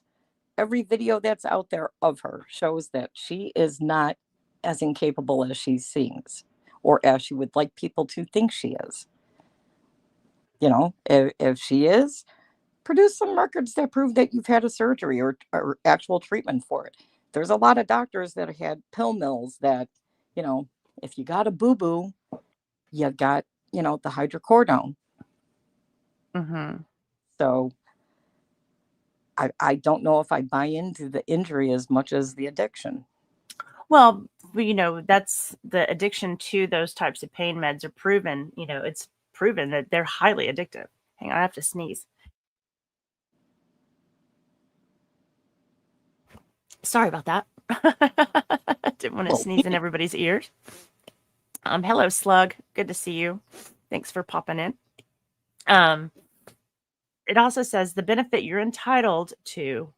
Every video that's out there of her shows that she is not as incapable as she seems, or as she would like people to think she is. If she is, produce some records that prove that you've had a surgery or actual treatment for it. There's a lot of doctors that had pill mills that, if you got a boo-boo, you got, the hydrocodone. Mm-hmm. So I don't know if I buy into the injury as much as the addiction. Well, that's the addiction to those types of pain meds are proven. It's proven that they're highly addictive. Hang on, I have to sneeze. Sorry about that. Didn't want to sneeze in everybody's ears. Hello, Slug. Good to see you. Thanks for popping in. It also says the benefit you're entitled to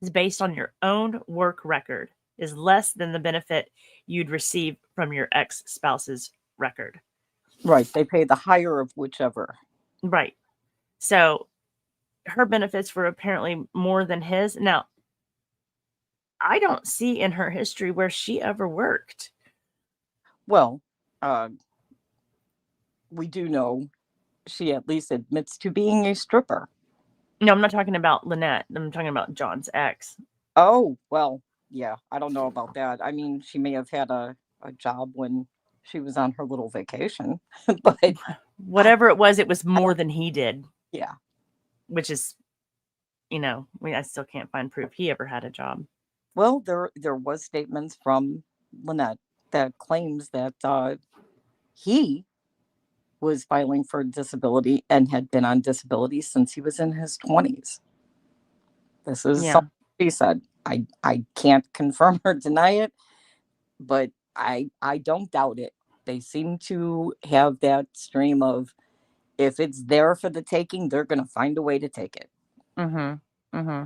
is based on your own work record is less than the benefit you'd receive from your ex-spouse's record. Right. They pay the higher of whichever. Right. So her benefits were apparently more than his. Now, I don't see in her history where she ever worked. Well, we do know she at least admits to being a stripper. No, I'm not talking about Lynette. I'm talking about John's ex. Oh, well, yeah, I don't know about that. I mean, she may have had a job when she was on her little vacation, but whatever it was more than he did. Yeah. Which is, I still can't find proof he ever had a job. Well, there was statements from Lynette that claims that he was filing for disability and had been on disability since he was in his 20s. This is something she said. I can't confirm or deny it, but I don't doubt it. They seem to have that stream of, if it's there for the taking, they're going to find a way to take it. Mm-hmm. Mm-hmm.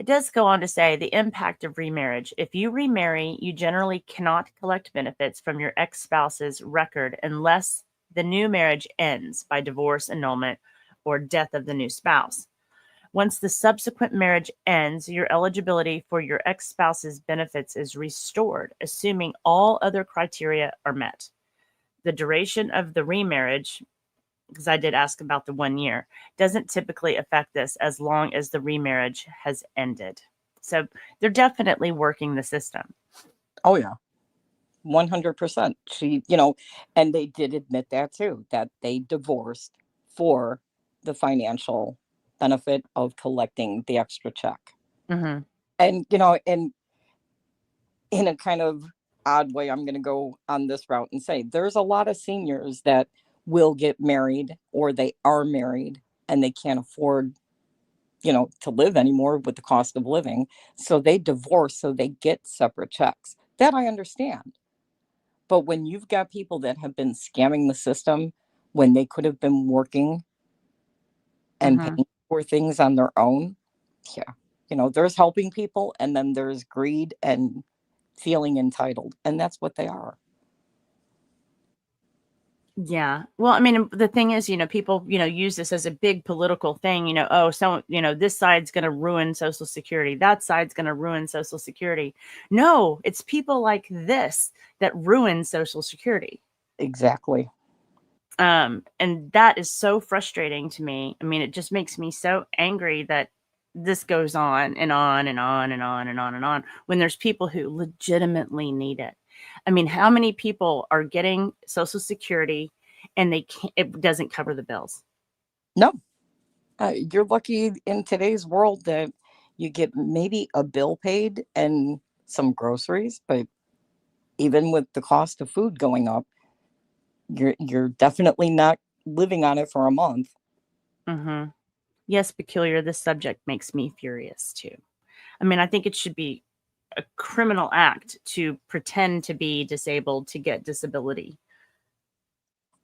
It does go on to say the impact of remarriage. If you remarry, you generally cannot collect benefits from your ex-spouse's record unless the new marriage ends by divorce, annulment, or death of the new spouse. Once the subsequent marriage ends, your eligibility for your ex-spouse's benefits is restored, assuming all other criteria are met. The duration of the remarriage, because I did ask about the 1 year, doesn't typically affect this as long as the remarriage has ended. So they're definitely working the system. Oh, yeah. 100%. She, and they did admit that too, that they divorced for the financial benefit of collecting the extra check. Mm-hmm. And, and in a kind of odd way, I'm going to go on this route and say there's a lot of seniors that will get married or they are married and they can't afford, to live anymore with the cost of living. So they divorce so they get separate checks. That I understand. But when you've got people that have been scamming the system when they could have been working and paying for things on their own, yeah, there's helping people and then there's greed and feeling entitled. And that's what they are. Yeah. Well, I mean, the thing is, people, use this as a big political thing, oh, so, this side's going to ruin Social Security. That side's going to ruin Social Security. No, it's people like this that ruin Social Security. Exactly. And that is so frustrating to me. I mean, it just makes me so angry that this goes on and on and on and on and on and on when there's people who legitimately need it. I mean, how many people are getting Social Security and it doesn't cover the bills? No, you're lucky in today's world that you get maybe a bill paid and some groceries, but even with the cost of food going up, you're definitely not living on it for a month. Mm-hmm. Yes, peculiar. This subject makes me furious too. I mean, I think it should be a criminal act to pretend to be disabled to get disability.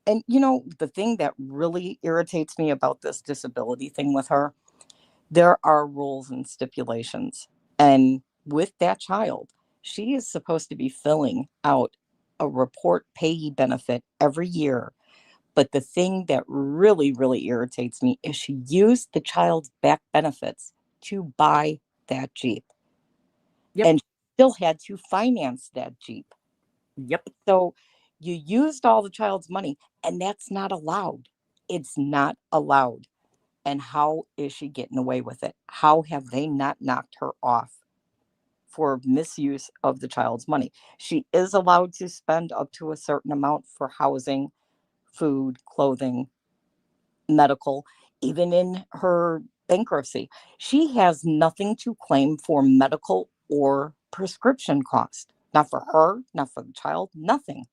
And the thing that really irritates me about this disability thing with her, there are rules and stipulations. And with that child, she is supposed to be filling out a report payee benefit every year. But the thing that really, really irritates me is she used the child's back benefits to buy that Jeep. Yep. And still had to finance that Jeep. Yep. So you used all the child's money, and that's not allowed. It's not allowed. And how is she getting away with it? How have they not knocked her off for misuse of the child's money? She is allowed to spend up to a certain amount for housing, food, clothing, medical, even in her bankruptcy. She has nothing to claim for medical or prescription cost. Not for her, not for the child, nothing.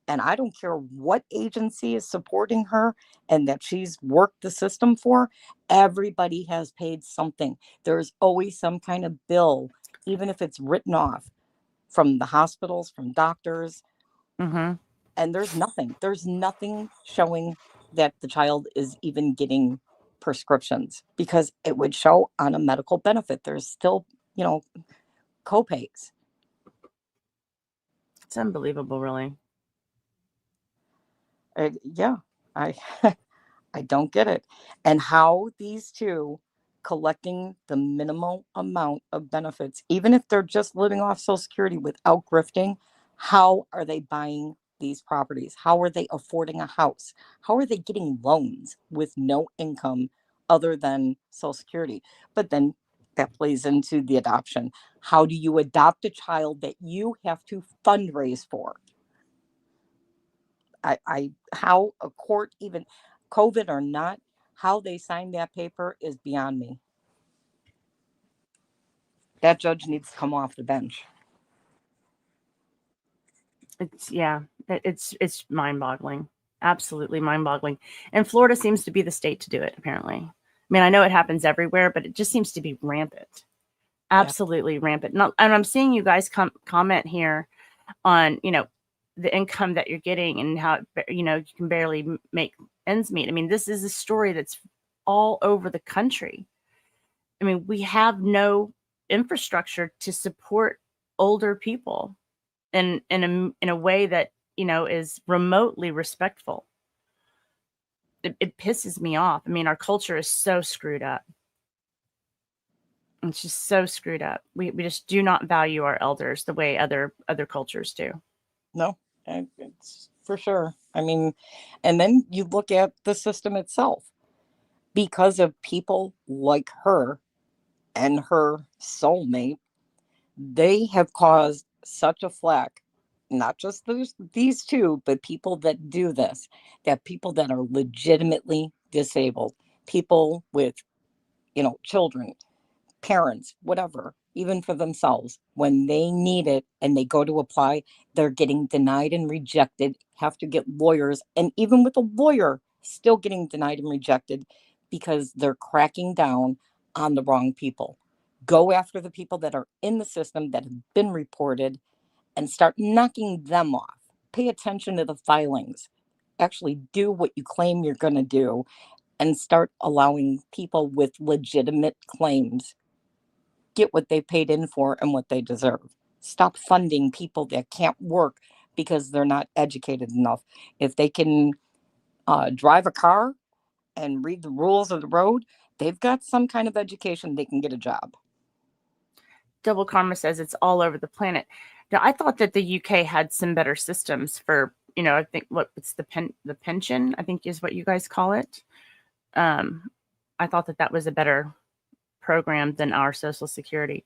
And I don't care what agency is supporting her and that she's worked the system for, everybody has paid something. There's always some kind of bill, even if it's written off from the hospitals, from doctors. Mm-hmm. And there's nothing showing that the child is even getting prescriptions, because it would show on a medical benefit. There's still, copays. It's unbelievable, really. Yeah, I I don't get it. And how these two collecting the minimal amount of benefits, even if they're just living off Social Security without grifting, how are they buying these properties? How are they affording a house? How are they getting loans with no income other than Social Security? But then that plays into the adoption. How do you adopt a child that you have to fundraise for? How a court, even COVID or not, how they signed that paper is beyond me. That judge needs to come off the bench. It's mind-boggling. Absolutely mind-boggling. And Florida seems to be the state to do it, apparently. I mean, I know it happens everywhere, but it just seems to be rampant. Absolutely rampant. And I'm seeing you guys comment here on, the income that you're getting and how, you can barely make ends meet. I mean, this is a story that's all over the country. I mean, we have no infrastructure to support older people in a way that, is remotely respectful. It pisses me off. I mean, our culture is so screwed up. It's just so screwed up. We just do not value our elders the way other cultures do. No, it's for sure. I mean, and then you look at the system itself. Because of people like her and her soulmate, they have caused such a flack, not just these two, but people that do this, that people that are legitimately disabled, people with, children, parents, whatever, even for themselves, when they need it and they go to apply, they're getting denied and rejected, have to get lawyers. And even with a lawyer, still getting denied and rejected because they're cracking down on the wrong people. Go after the people that are in the system that have been reported and start knocking them off. Pay attention to the filings. Actually do what you claim you're going to do and start allowing people with legitimate claims get what they paid in for and what they deserve. Stop funding people that can't work because they're not educated enough. If they can drive a car and read the rules of the road, they've got some kind of education, they can get a job. Double Karma says it's all over the planet. Now, I thought that the UK had some better systems for, I think what's the pension, I think is what you guys call it. I thought that was a better program than our Social Security.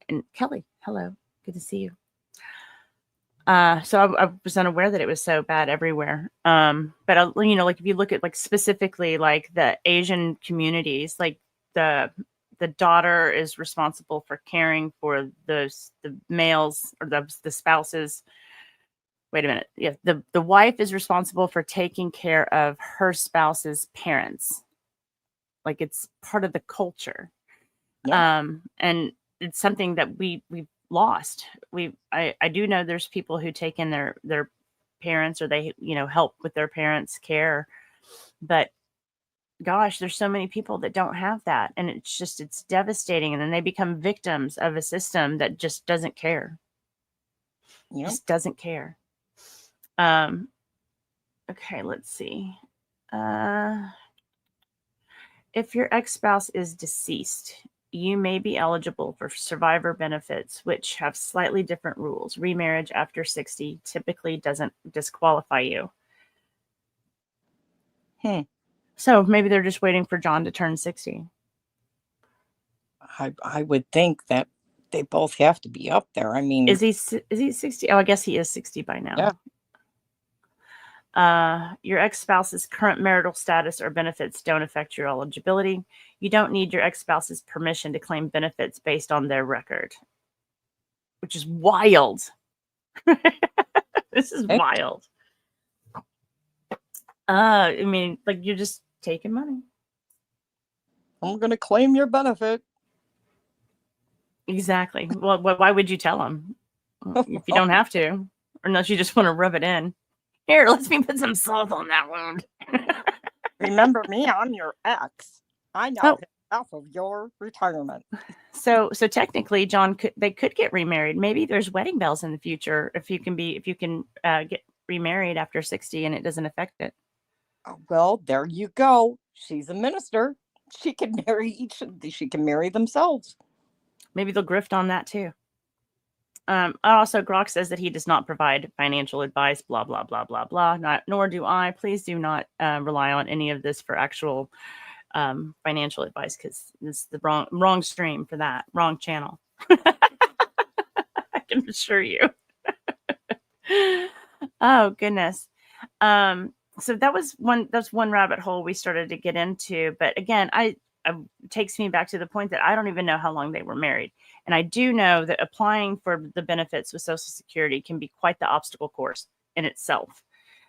And Kelly, hello, good to see you. So I was unaware that it was so bad everywhere. But like if you look at like specifically like the Asian communities, like the daughter is responsible for caring for the males or the spouses. Wait a minute. Yeah, the wife is responsible for taking care of her spouse's parents. Like it's part of the culture. Yeah. And it's something that we've lost. I do know there's people who take in their parents, or they help with their parents' care, but gosh, there's so many people that don't have that, and it's devastating. And then they become victims of a system that just doesn't care. Yep. Just doesn't care. Okay, let's see. If your ex-spouse is deceased, you may be eligible for survivor benefits, which have slightly different rules. Remarriage after 60 typically doesn't disqualify you. So maybe they're just waiting for John to turn 60. I would think that they both have to be up there. I mean, is he 60? Oh, I guess he is 60 by now. Yeah. Your ex-spouse's current marital status or benefits don't affect your eligibility. You don't need your ex-spouse's permission to claim benefits based on their record, which is wild. This is wild. I mean, like you're just taking money. I'm going to claim your benefit. Exactly. Well, why would you tell them if you don't have to, or unless you just want to rub it in? Here, let me put some salt on that wound. Remember me, I'm your ex. I now have half of your retirement. So technically, John, they could get remarried. Maybe there's wedding bells in the future if you can get remarried after 60 and it doesn't affect it. Well, there you go. She's a minister. She can marry themselves. Maybe they'll grift on that too. Also, Grok says that he does not provide financial advice, blah, blah, blah, blah, blah. Nor do I. Please do not rely on any of this for actual financial advice, because it's the wrong stream for that. Wrong channel. I can assure you. Oh, goodness. So that's one rabbit hole we started to get into. But again, it takes me back to the point that I don't even know how long they were married. And I do know that applying for the benefits with Social Security can be quite the obstacle course in itself.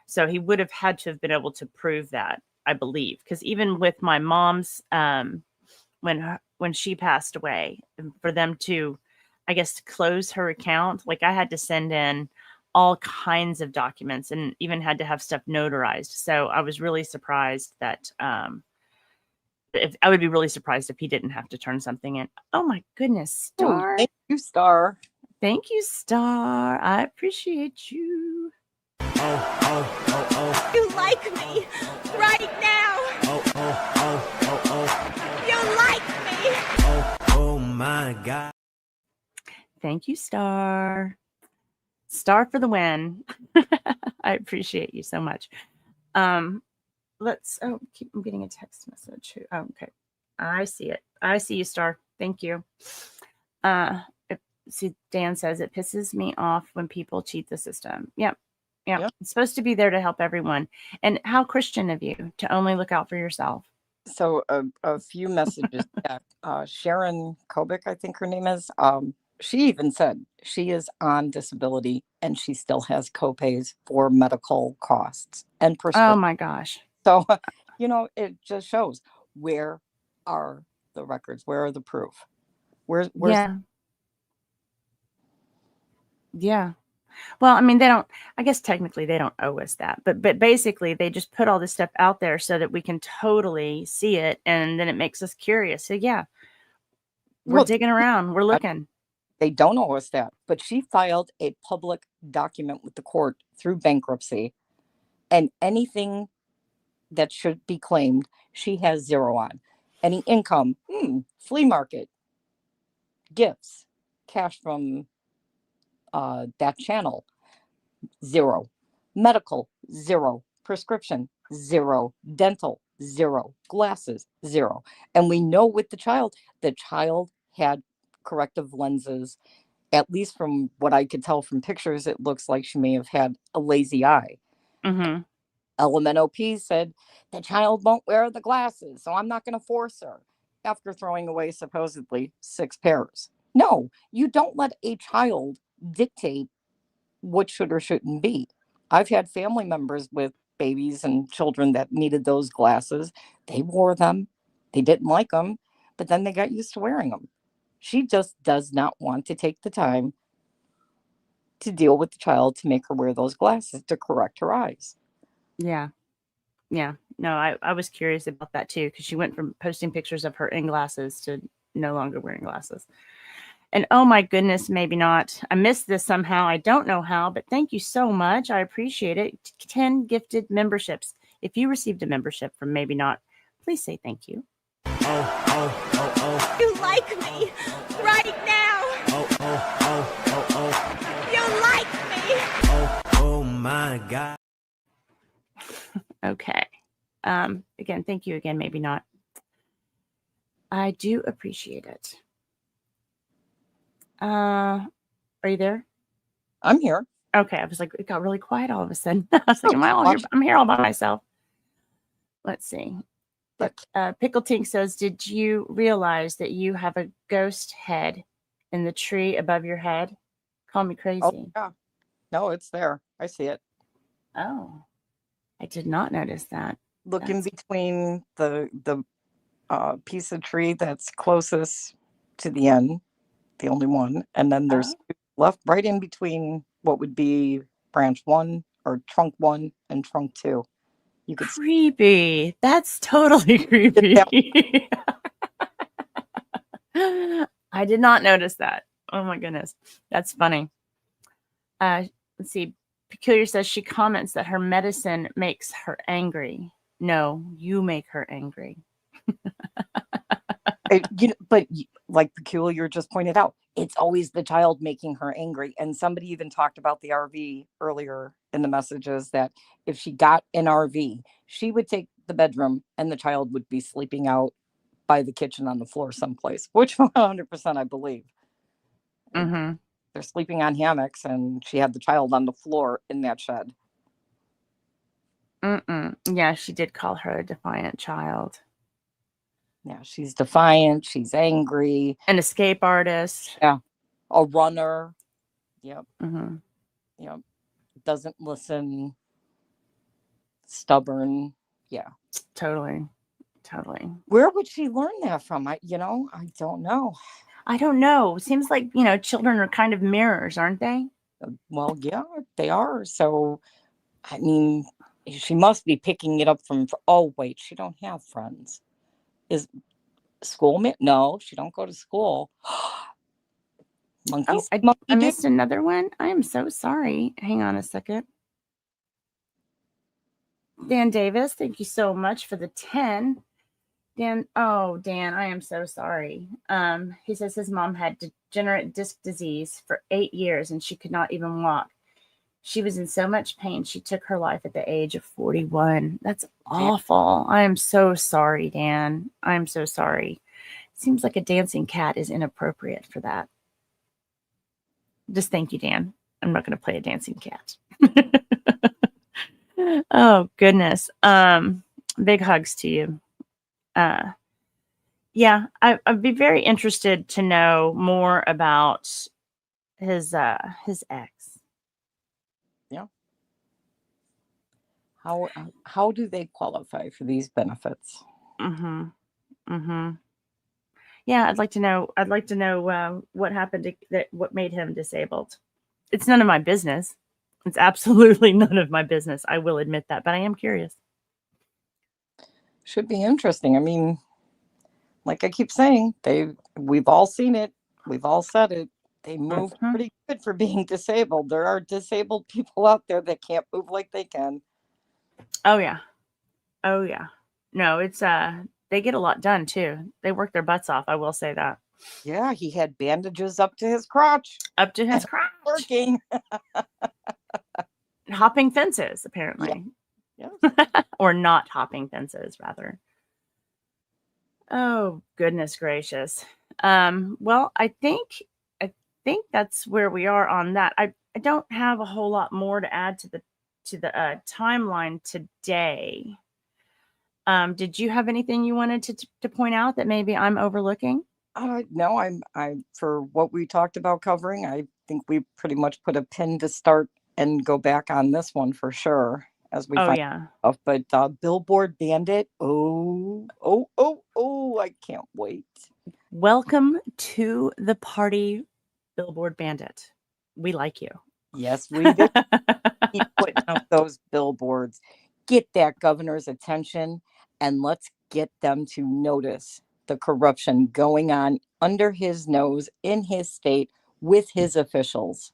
So he would have had to have been able to prove that, I believe, because even with my mom's, when she passed away, for them to, I guess, to close her account, like I had to send in all kinds of documents and even had to have stuff notarized. So I was really surprised that, I would be really surprised if he didn't have to turn something in. Oh my goodness, Star. Oh, thank you, Star. Thank you, Star. I appreciate you. You like me right now. You like me. Oh my God. Thank you, Star. Star for the win. I appreciate you so much. I'm getting a text message. Oh, okay. I see it. I see you, Star. Thank you. See, Dan says it pisses me off when people cheat the system. Yep. It's supposed to be there to help everyone. And how Christian of you to only look out for yourself. So a few messages. Sharon Kobik, I think her name is. She even said she is on disability and she still has copays for medical costs and prescriptions. Oh my gosh. So, it just shows, where are the records? Where are the proof? Where's Yeah. Well, I mean, I guess technically they don't owe us that, but basically they just put all this stuff out there so that we can totally see it. And then it makes us curious. So yeah, we're digging around. We're looking. They don't owe us that. But she filed a public document with the court through bankruptcy, and anything that should be claimed, she has zero on. Any income, flea market, gifts, cash from that channel, zero. Medical, zero. Prescription, zero. Dental, zero. Glasses, zero. And we know with the child had corrective lenses. At least from what I could tell from pictures, it looks like she may have had a lazy eye. Mm-hmm. LMNOP said the child won't wear the glasses, so I'm not going to force her, after throwing away supposedly 6 pairs. No, you don't let a child dictate what should or shouldn't be. I've had family members with babies and children that needed those glasses. They wore them. They didn't like them, but then they got used to wearing them. She just does not want to take the time to deal with the child to make her wear those glasses to correct her eyes. Yeah. Yeah. No, I was curious about that too, because she went from posting pictures of her in glasses to no longer wearing glasses. And oh my goodness, maybe not. I missed this somehow. I don't know how, but thank you so much. I appreciate it. 10 gifted memberships. If you received a membership from Maybe Not, please say thank you. You like me right now. You like me. Oh my God. Okay. Again, thank you again, Maybe Not. I do appreciate it. Are you there? I'm here. Okay. I was like, it got really quiet all of a sudden. I was like, am I all here? I'm here all by myself. Let's see. Pickle Tink says, did you realize that you have a ghost head in the tree above your head? Call me crazy. Oh, yeah. No, it's there. I see it. Oh, I did not notice that. Look in between the piece of tree that's closest to the end, the only one, and then there's left right in between what would be branch 1 or trunk 1 and trunk 2. You could Creepy. That's totally creepy. I did not notice that. Oh my goodness. That's funny. Let's see. Peculiar says she comments that her medicine makes her angry. No, you make her angry. but like Peculiar just pointed out, it's always the child making her angry. And somebody even talked about the RV earlier in the messages, that if she got an RV, she would take the bedroom and the child would be sleeping out by the kitchen on the floor someplace, which 100% I believe. Mm-hmm. They're sleeping on hammocks and she had the child on the floor in that shed. Yeah, she did call her a defiant child. Yeah, she's defiant. She's angry. An escape artist. Yeah. A runner. Yep. Mm-hmm. Yep. Doesn't listen. Stubborn. Yeah. Totally. Where would she learn that from? I don't know. I don't know. It seems like, children are kind of mirrors, aren't they? Well, yeah, they are. So, I mean, she must be picking it up from, oh, wait, she don't have friends. Is schoolmate? No, she don't go to school. Monkeys. Oh, I missed another one. I am so sorry. Hang on a second. Dan Davis, thank you so much for the 10. Dan, I am so sorry. He says his mom had degenerate disc disease for 8 years and she could not even walk. She was in so much pain. She took her life at the age of 41. That's awful. I am so sorry, Dan. I'm so sorry. Seems like a dancing cat is inappropriate for that. Just thank you, Dan. I'm not going to play a dancing cat. Oh, goodness. Big hugs to you. Yeah, I'd be very interested to know more about his ex. Yeah. How do they qualify for these benefits? Yeah, I'd like to know what happened what made him disabled. It's none of my business. It's absolutely none of my business. I will admit that, but I am curious. Should be interesting. I mean, like I keep saying, we've all seen it. We've all said it. They move Mhm. pretty good for being disabled. There are disabled people out there that can't move like they can. Oh yeah. Oh yeah. No, it's they get a lot done too. They work their butts off, I will say that. Yeah, he had bandages up to his crotch. Up to his crotch. Working. Hopping fences, Yeah. apparently. Yeah. Or not hopping fences, rather. Oh, goodness gracious. Well, I think that's where we are on that. I don't have a whole lot more to add to the timeline today. Did you have anything you wanted to point out that maybe I'm overlooking? No, I'm for what we talked about covering. I think we pretty much put a pin to start and go back on this one for sure as we Oh find yeah. stuff. But billboard bandit. Oh, I can't wait. Welcome to the party, Billboard Bandit. We like you. Yes, we do. Keep putting out those billboards. Get that governor's attention and let's get them to notice the corruption going on under his nose in his state with his officials.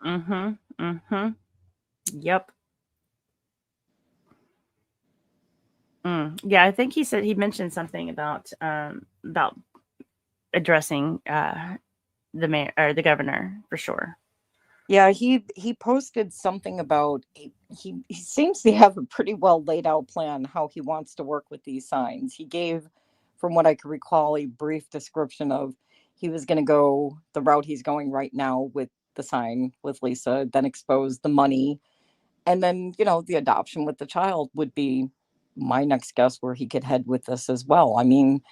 Mm-hmm. Mm-hmm. Yep. Yeah, I think he mentioned something about addressing the mayor or the governor for sure. Yeah, he posted something about he seems to have a pretty well laid out plan how he wants to work with these signs. He gave, from what I could recall, a brief description of he was going to go the route he's going right now with the sign with Lisa, then expose the money, and then the adoption with the child would be my next guess where he could head with this as well. I mean,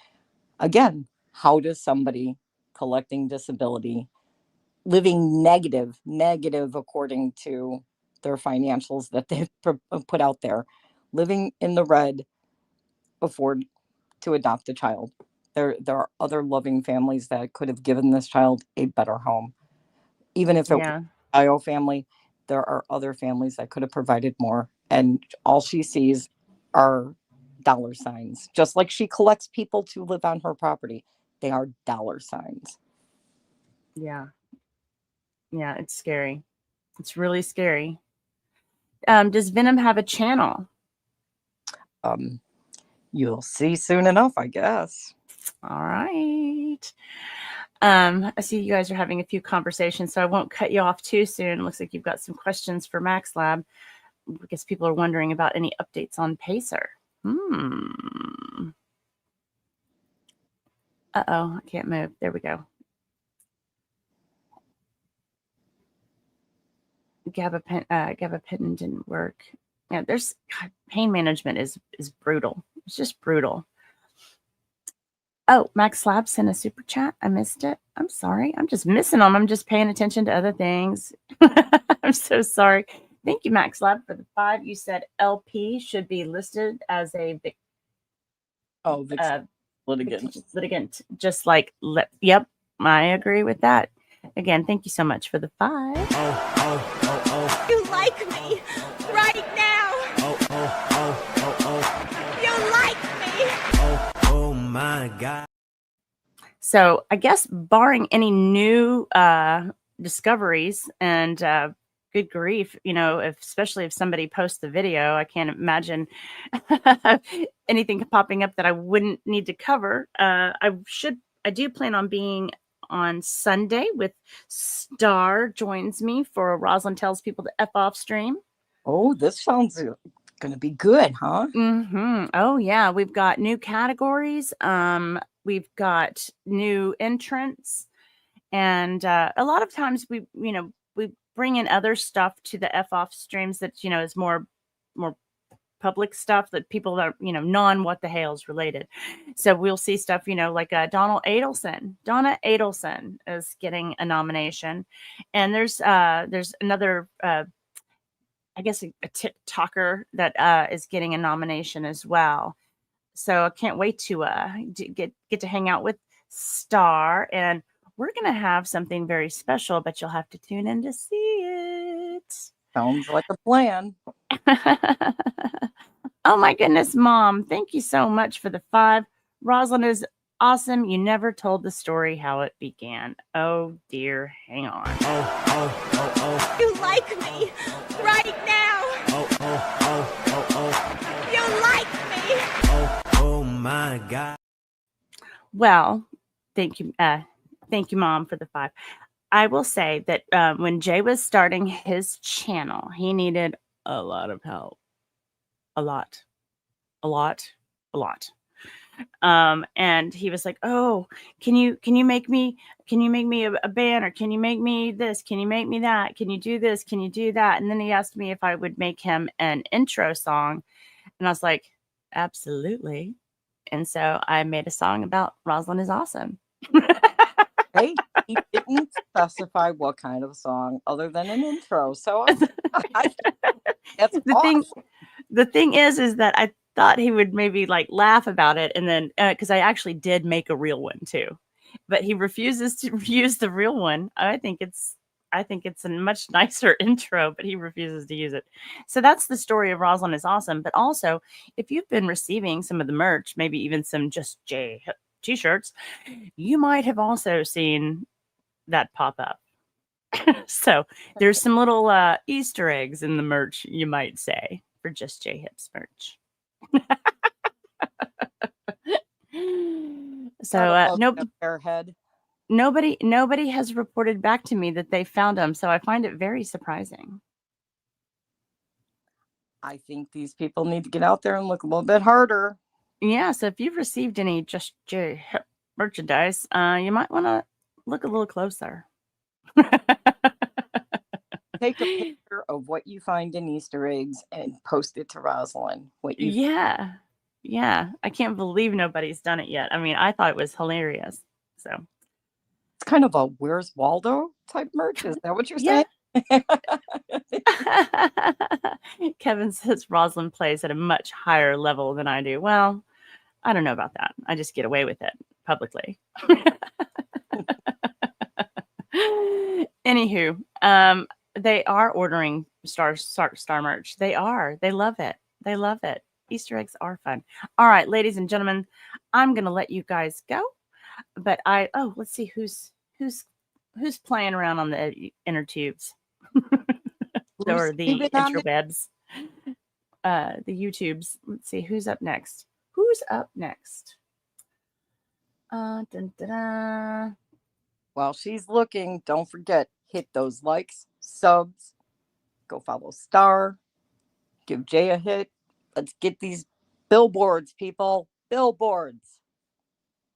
again, how does somebody collecting disability living negative according to their financials that they've put out there, living in the red, afford to adopt a child? There are other loving families that could have given this child a better home. Even if it was Yeah. a IO family, there are other families that could have provided more. And all she sees are dollar signs. Just like she collects people to live on her property, they are dollar signs. Yeah. Yeah, it's scary. It's really scary. Does Venom have a channel? Um, you'll see soon enough, I guess. All right. I see you guys are having a few conversations, so I won't cut you off too soon. Looks like you've got some questions for Max Lab. I guess people are wondering about any updates on Pacer. Uh-oh, I can't move. There we go. Gabapentin didn't work. Yeah, pain management is brutal. It's just brutal. Oh, Max Slab sent a super chat. I missed it. I'm sorry. I'm just missing them. I'm just paying attention to other things. I'm so sorry. Thank you, Max Slab, for the 5. You said LP should be listed as a litigant, just like yep. I agree with that. Again, thank you so much for the 5. You like me right now. You like me. Oh my God. So I guess barring any new discoveries and good grief, especially if somebody posts the video, I can't imagine anything popping up that I wouldn't need to cover. I do plan on being on Sunday with Star joins me for a Rosalind Tells People to F Off stream. Oh, this sounds going to be good, huh? Mm-hmm. Oh, yeah. We've got new categories. We've got new entrants. And a lot of times we bring in other stuff to the F Off streams that, is more public stuff that people are, non what the hell's related. So we'll see stuff, like Donna Adelson is getting a nomination. And there's another, I guess a TikToker that is getting a nomination as well. So I can't wait to get to hang out with Star, and we're going to have something very special, but you'll have to tune in to see it. Sounds like a plan. Oh my goodness, Mom. Thank you so much for the 5. Rosalind is Awesome. You never told the story how it began. Oh dear. Hang on. You like me right now. You like me. Oh my God. Well, thank you. Thank you, Mom, for the 5. I will say that when Jay was starting his channel, he needed a lot of help. A lot. And he was like, "Oh, can you make me a banner? Can you make me this? Can you make me that? Can you do this? Can you do that?" And then he asked me if I would make him an intro song, and I was like, "Absolutely." And so I made a song about Rosalind is awesome. Hey, he didn't specify what kind of song other than an intro. So that's awesome. The thing is that I thought he would maybe like laugh about it, and then because I actually did make a real one too, but he refuses to use the real one. I think it's a much nicer intro, but he refuses to use it. So that's the story of Rosalind is awesome. But also, if you've been receiving some of the merch, maybe even some Just J t-shirts, you might have also seen that pop up. So there's some little Easter eggs in the merch, you might say, for Just J Hips merch. So nobody has reported back to me that they found them, so I find it very surprising. I think these people need to get out there and look a little bit harder. Yeah, so if you've received any Just J Hip merchandise, you might want to look a little closer. Take a picture of what you find in Easter eggs and post it to Rosalind. Yeah. I can't believe nobody's done it yet. I mean, I thought it was hilarious. So it's kind of a Where's Waldo type merch. Is that what you're saying? Kevin says Rosalind plays at a much higher level than I do. Well, I don't know about that. I just get away with it publicly. Anywho, they are ordering star merch. They are. They love it. They love it. Easter eggs are fun. All right, ladies and gentlemen, I'm gonna let you guys go. But let's see who's playing around on the inner tubes or the interwebs, the YouTubes. Let's see who's up next. Dun, dun, dun. While she's looking, don't forget, hit those likes, subs, go follow Star, give Jay a hit. Let's get these billboards, people. Billboards.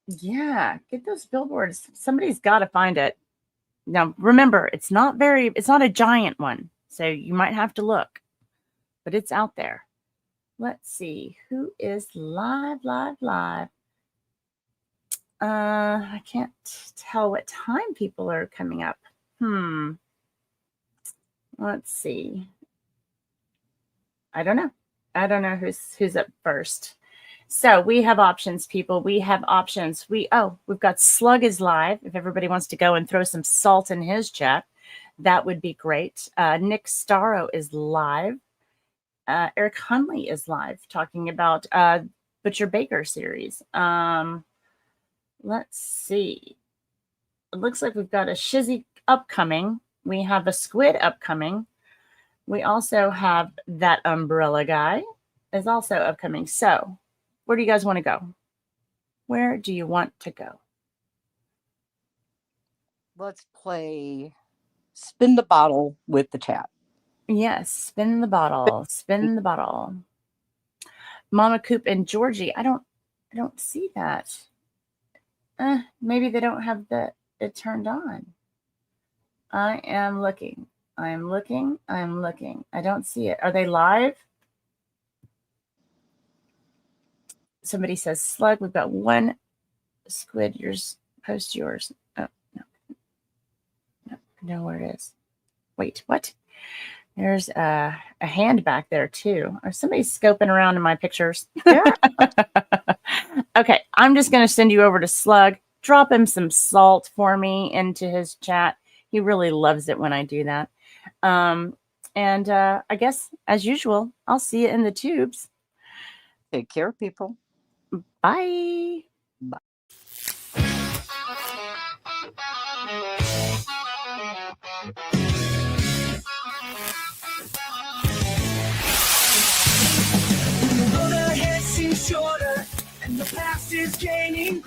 Yeah, get those billboards. Somebody's got to find it. Now, remember, it's not a giant one, so you might have to look, but it's out there. Let's see who is live. I can't tell what time people are coming up. Let's see. I don't know who's up first. So we have options, people. We have options. We've got Slug is live. If everybody wants to go and throw some salt in his chat, that would be great. Nick Starro is live. Eric Hunley is live talking about Butcher Baker series. Let's see. It looks like we've got a Shizzy upcoming. We have a Squid upcoming. We also have that Umbrella guy is also upcoming. So where do you guys want to go? Where do you want to go? Let's play Spin the Bottle with the chat. Yes, spin the bottle. Spin the bottle. Mama Coop and Georgie. I don't see that. Maybe they don't have it turned on. I am looking. I don't see it. Are they live? Somebody says Slug. We've got one Squid. Post yours. Oh, no, where it is. Wait, what? There's a hand back there too. Or somebody's scoping around in my pictures. Yeah. Okay, I'm just going to send you over to Slug. Drop him some salt for me into his chat. He really loves it when I do that. And I guess, as usual, I'll see you in the tubes. Take care, people. Bye. Bye. gaining